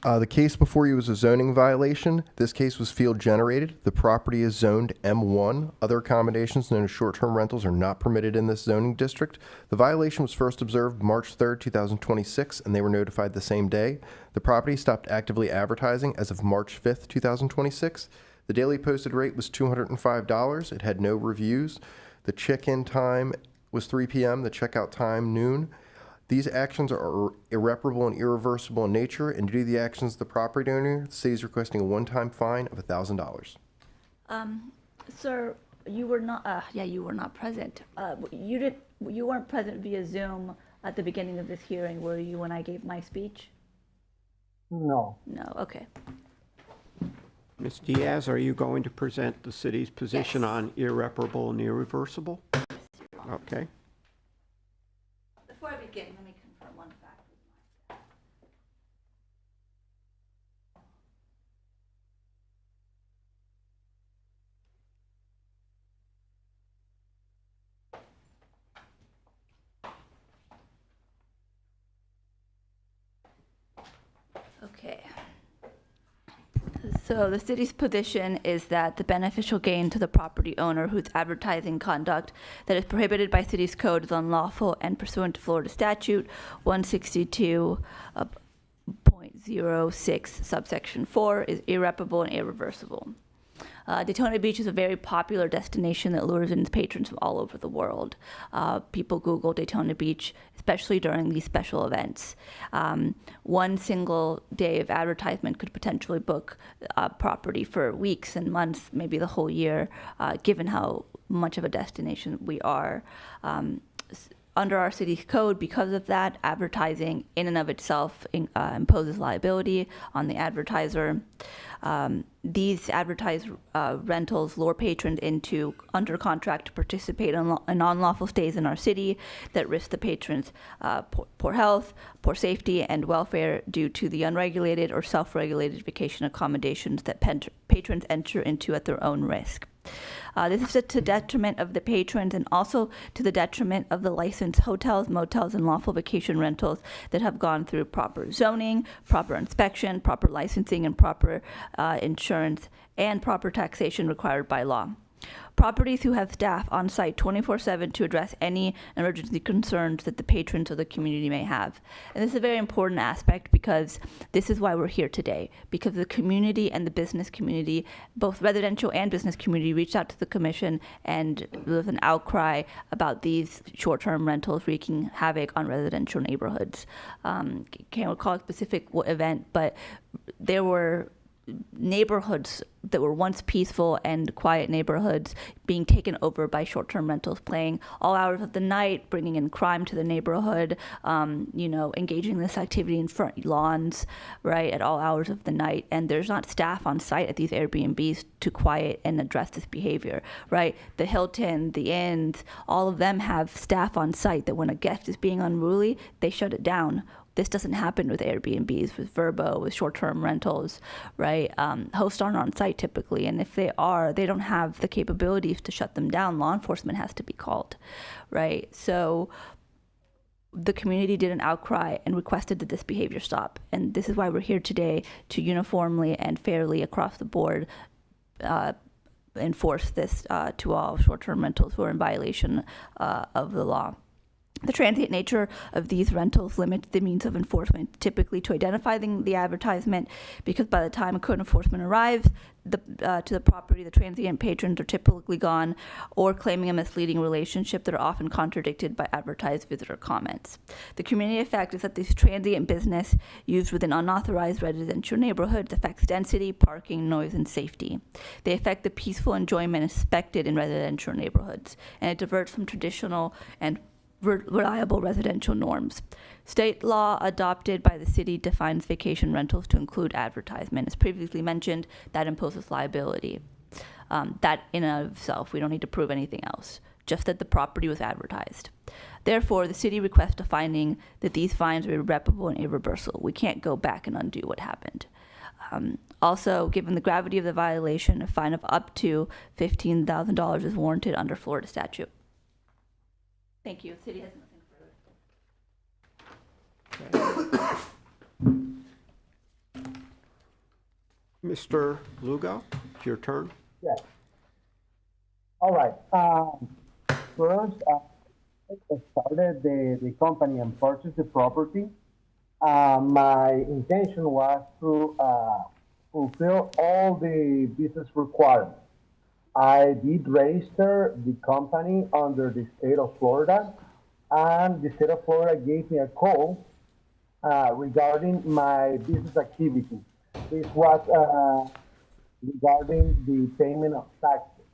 The case before you was a zoning violation. This case was field generated. The property is zoned M1. Other accommodations known as short-term rentals are not permitted in this zoning district. The violation was first observed March 3rd, 2026, and they were notified the same day. The property stopped actively advertising as of March 5th, 2026. The daily posted rate was $205. It had no reviews. The check-in time was 3 p.m., the checkout time noon. These actions are irreparable and irreversible in nature, and due to the actions of the property owner, the city is requesting a one-time fine of $1,000. Sir, you were not. You were not present. You weren't present via Zoom at the beginning of this hearing, were you? When I gave my speech? No. No. Okay. Ms. Diaz, are you going to present the city's position on irreparable and irreversible? Okay. Before I begin, let me confirm one fact with my staff. Okay. So the city's position is that the beneficial gain to the property owner whose advertising conduct that is prohibited by city's code is unlawful and pursuant to Florida statute 162.06 subsection 4 is irreparable and irreversible. Daytona Beach is a very popular destination that lures in patrons from all over the world. People Google Daytona Beach, especially during these special events. One single day of advertisement could potentially book property for weeks and months, maybe the whole year, given how much of a destination we are. Under our city's code, because of that, advertising in and of itself imposes liability on the advertiser. These advertised rentals lure patrons into under contract to participate in unlawful stays in our city that risk the patrons' poor health, poor safety, and welfare due to the unregulated or self-regulated vacation accommodations that patrons enter into at their own risk. This is to the detriment of the patrons and also to the detriment of the licensed hotels, motels, and lawful vacation rentals that have gone through proper zoning, proper inspection, proper licensing, and proper insurance and proper taxation required by law. Properties who have staff on site 24/7 to address any emergency concerns that the patrons or the community may have. And this is a very important aspect because this is why we're here today, because the community and the business community, both residential and business community, reached out to the commission and there was an outcry about these short-term rentals wreaking havoc on residential neighborhoods. Can't recall a specific event, but there were neighborhoods that were once peaceful and quiet neighborhoods being taken over by short-term rentals, playing all hours of the night, bringing in crime to the neighborhood, engaging in this activity in front lawns, right, at all hours of the night. And there's not staff on site at these Airbnbs to quiet and address this behavior, right? The Hilton, the Inns, all of them have staff on site that when a guest is being unruly, they shut it down. This doesn't happen with Airbnbs, with Vrbo, with short-term rentals, right? Hosts aren't on site typically, and if they are, they don't have the capabilities to shut them down. Law enforcement has to be called, right? So the community did an outcry and requested that this behavior stop. And this is why we're here today, to uniformly and fairly across the board enforce this to all short-term rentals who are in violation of the law. The transient nature of these rentals limits the means of enforcement, typically to identifying the advertisement, because by the time code enforcement arrives to the property, the transient patrons are typically gone or claiming a misleading relationship that are often contradicted by advertised visitor comments. The community effect is that this transient business used within unauthorized residential neighborhoods affects density, parking, noise, and safety. They affect the peaceful enjoyment expected in residential neighborhoods, and it diverts from traditional and reliable residential norms. State law adopted by the city defines vacation rentals to include advertisement. As previously mentioned, that imposes liability. That in and of itself, we don't need to prove anything else, just that the property was advertised. Therefore, the city requests a finding that these fines are irreparable and irreversible. We can't go back and undo what happened. Also, given the gravity of the violation, a fine of up to $15,000 is warranted under Florida statute. Thank you. The city has nothing further. Mr. Lugo, it's your turn. Yes. All right. First, I started the company and purchased the property. My intention was to fulfill all the business requirements. I did register the company under the state of Florida, and the state of Florida gave me a call regarding my business activity. This was regarding the payment of taxes.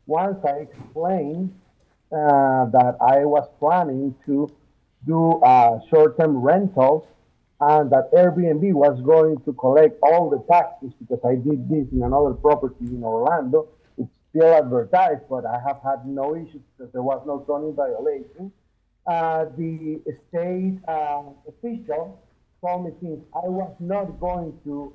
Once I explained that I was planning to do short-term rentals and that Airbnb was going to collect all the taxes because I did this in another property in Orlando, it's still advertised, but I have had no issues because there was no zoning violation. The state official told me since I was not going to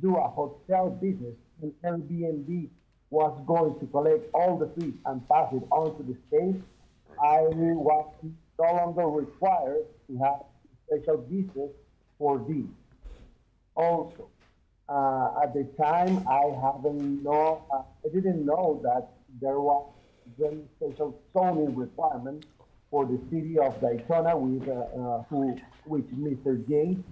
do a hotel business and Airbnb was going to collect all the fees and pass it on to the state, I was no longer required to have special business for this. Also, at the time, I didn't know that there was very special zoning requirement for the city of Daytona which Mr. Gates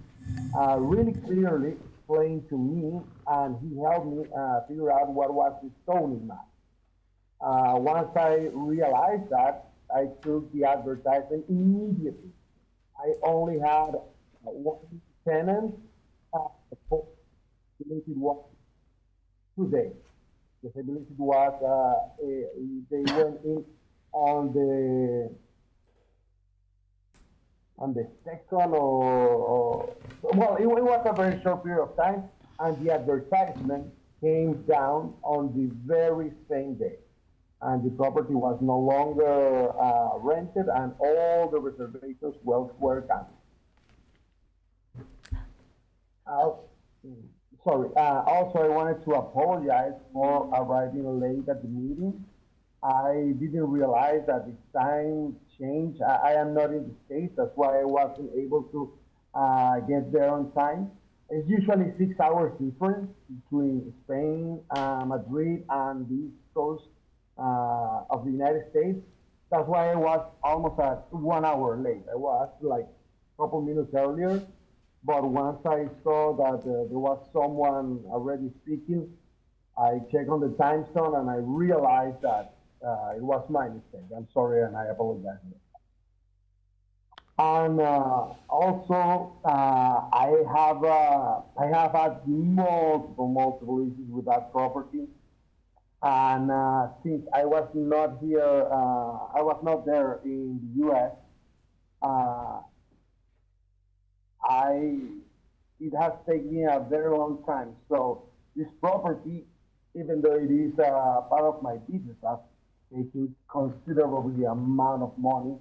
really clearly explained to me, and he helped me figure out what was the zoning map. Once I realized that, I took the advertisement immediately. I only had one tenant. It was 2 days. The stability was they went in on the second or well, it was a very short period of time, and the advertisement came down on the very same day, and the property was no longer rented, and all the reservations were canceled. Sorry. Also, I wanted to apologize for arriving late at the meeting. I didn't realize that the time changed. I am not in the States, that's why I wasn't able to get there on time. It's usually 6 hours difference between Spain, Madrid, and the East Coast of the United States. That's why I was almost at 1 hour late. I was like a couple minutes earlier. But once I saw that there was someone already speaking, I checked on the time zone and I realized that it was my mistake. I'm sorry and I apologize. And also, I have had multiple issues with that property. And since I was not here, I was not there in the U.S., it has taken me a very long time. So this property, even though it is part of my business, has taken considerably amount of money.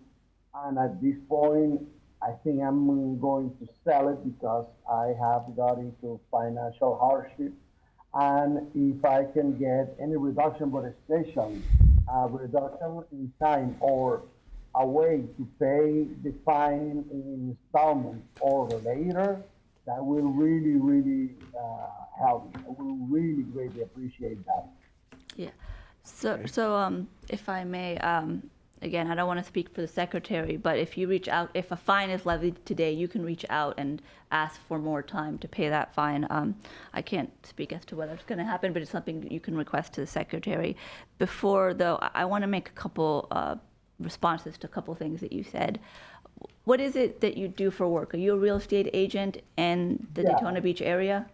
And at this point, I think I'm going to sell it because I have got into financial hardship. And if I can get any reduction, but especially a reduction in time or a way to pay the fine in installments or later, that will really, really help me. I will really greatly appreciate that. Yeah. So if I may, again, I don't want to speak for the secretary, but if you reach out, if a fine is levied today, you can reach out and ask for more time to pay that fine. I can't speak as to whether it's going to happen, but it's something that you can request to the secretary. Before, though, I want to make a couple responses to a couple things that you said. What is it that you do for work? Are you a real estate agent in the Daytona Beach area?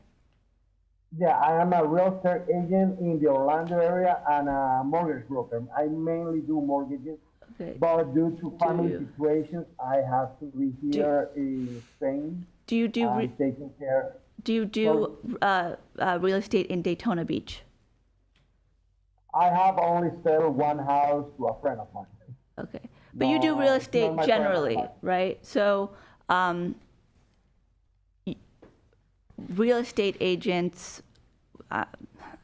Yeah, I am a real estate agent in the Orlando area and a mortgage broker. I mainly do mortgages, Okay. but due to family you- situations, I have to be here in Spain. Do you do Taking care. real estate in Daytona Beach? I have only sold one house to a friend of mine. Okay, but you do real No, estate not my generally, friend. right? So, real estate agents,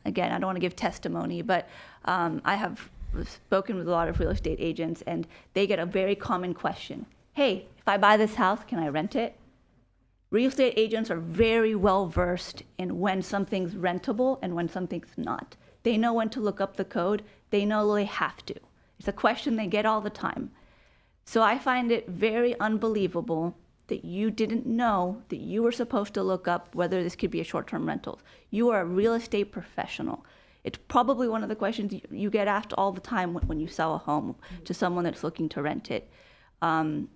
again, I don't want to give testimony, but I have spoken with a lot of real estate agents, and they get a very common question. Hey, if I buy this house, can I rent it? Real estate agents are very well versed in when something's rentable and when something's not. They know when to look up the code. They know they have to. It's a question they get all the time. So I find it very unbelievable that you didn't know that you were supposed to look up whether this could be a short-term rental. You are a real estate professional. It's probably one of the questions you get asked all the time when you sell a home to someone that's looking to rent it. And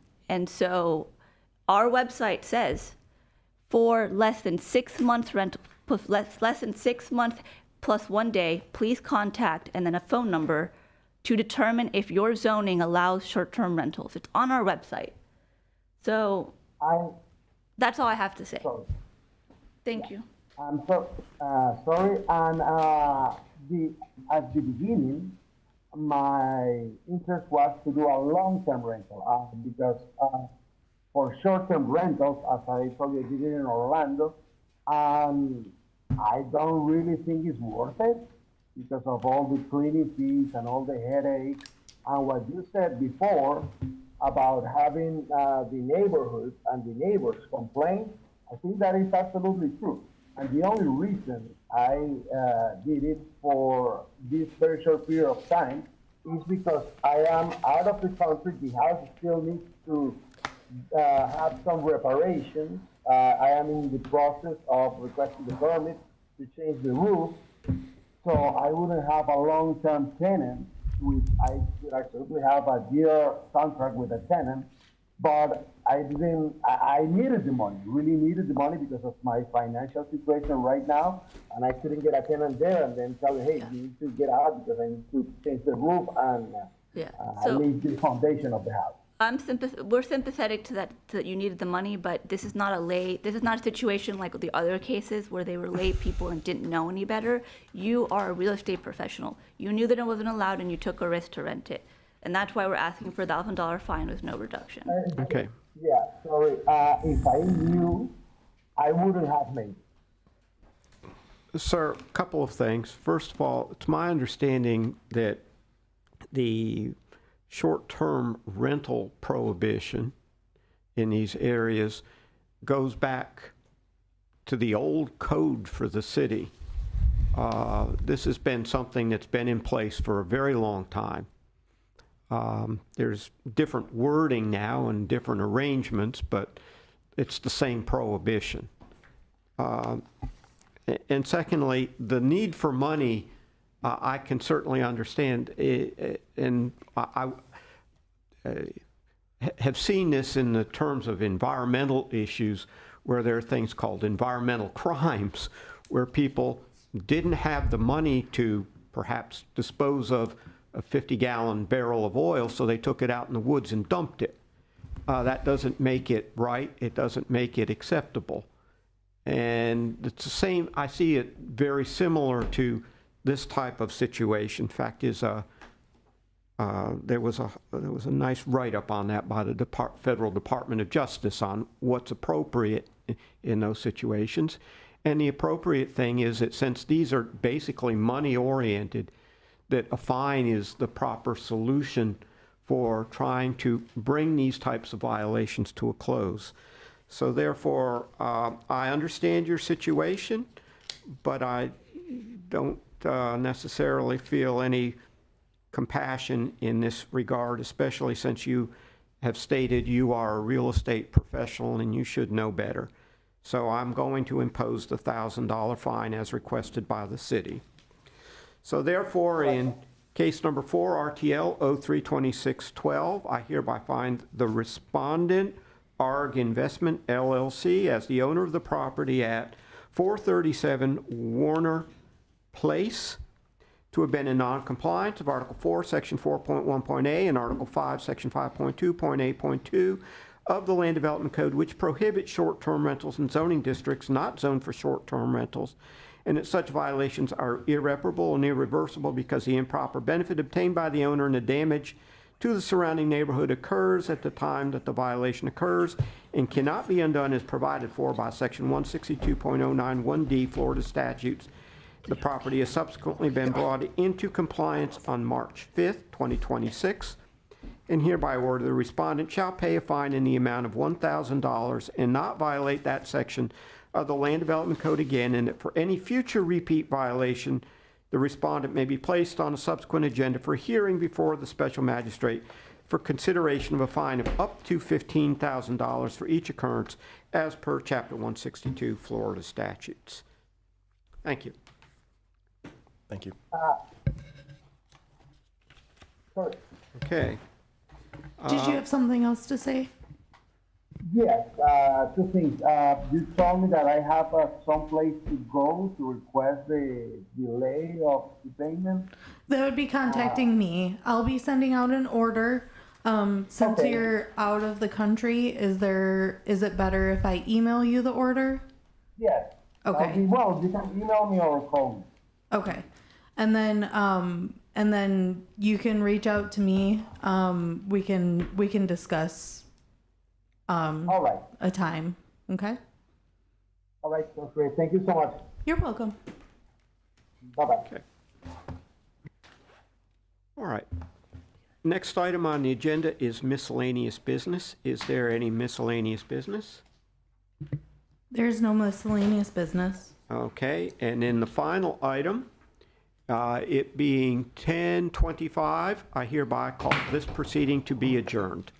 so our website says for less than 6 months rent, less than 6 months plus 1 day, please contact and then a phone number to determine if your zoning allows short-term rentals. It's on our website. So that's all I have to say. Sorry. Thank you. I'm sorry. And at the beginning, my interest was to do a long-term rental because for short-term rentals, as I told you, I did it in Orlando, I don't really think it's worth it because of all the cleaning fees and all the headaches. And what you said before about having the neighborhood and the neighbors complain, I think that is absolutely true. And the only reason I did it for this very short period of time is because I am out of the country. The house still needs to have some reparations. I am in the process of requesting the permit to change the roof. So I wouldn't have a long-term tenant, which I should actually have a year contract with a tenant, but I needed the money, really needed the money because of my financial situation right now, and I couldn't get a tenant there and then tell you, hey, you need to get out because I need to change the roof and leave the foundation of the house. We're sympathetic to that you needed the money, but this is not a situation like the other cases where they were lay people and didn't know any better. You are a real estate professional. You knew that it wasn't allowed and you took a risk to rent it. And that's why we're asking for a $1,000 fine with no reduction. Okay. Yeah, sorry. If I knew, I wouldn't have made it. Sir, a couple of things. First of all, it's my understanding that the short-term rental prohibition in these areas goes back to the old code for the city. This has been something that's been in place for a very long time. There's different wording now and different arrangements, but it's the same prohibition. And secondly, the need for money, I can certainly understand, and I have seen this in the terms of environmental issues where there are things called environmental crimes, where people didn't have the money to perhaps dispose of a 50-gallon barrel of oil, so they took it out in the woods and dumped it. That doesn't make it right. It doesn't make it acceptable. And it's the same, I see it very similar to this type of situation. Fact is, there was a nice write-up on that by the Federal Department of Justice on what's appropriate in those situations. And the appropriate thing is that since these are basically money-oriented, that a fine is the proper solution for trying to bring these types of violations to a close. So therefore, I understand your situation, but I don't necessarily feel any compassion in this regard, especially since you have stated you are a real estate professional and you should know better. So I'm going to impose the $1,000 fine as requested by the city. So therefore, in case number 4, RTL 032612, I hereby find the respondent, ARG Investment LLC, as the owner of the property at 437 Warner Place to have been in non-compliance of Article 4, Section 4.1.a and Article 5, Section 5.2.8.2 of the Land Development Code, which prohibits short-term rentals in zoning districts not zoned for short-term rentals, and that such violations are irreparable and irreversible because the improper benefit obtained by the owner and the damage to the surrounding neighborhood occurs at the time that the violation occurs and cannot be undone as provided for by Section 162.091D Florida statutes. The property has subsequently been brought into compliance on March 5th, 2026, and hereby order the respondent shall pay a fine in the amount of $1,000 and not violate that section of the Land Development Code again, and that for any future repeat violation, the respondent may be placed on a subsequent agenda for hearing before the special magistrate for consideration of a fine of up to $15,000 for each occurrence as per Chapter 162 Florida statutes. Thank you. Thank you. Sorry. Okay. Did you have something else to say? Yes, 2 things. You told me that I have some place to go to request the delay of the payment. That would be contacting me. I'll be sending out an order. Since Okay. you're out of the country, is it better if I email you the order? Yes. Okay. Well, you can email me or call me. Okay. And then you can reach out to me. We can discuss All right. a time. Okay? All right. That's great. Thank you so much. You're welcome. Bye-bye. All right. Next item on the agenda is miscellaneous business. Is there any miscellaneous business? There's no miscellaneous business. Okay, and then the final item, it being 10:25, I hereby call this proceeding to be adjourned.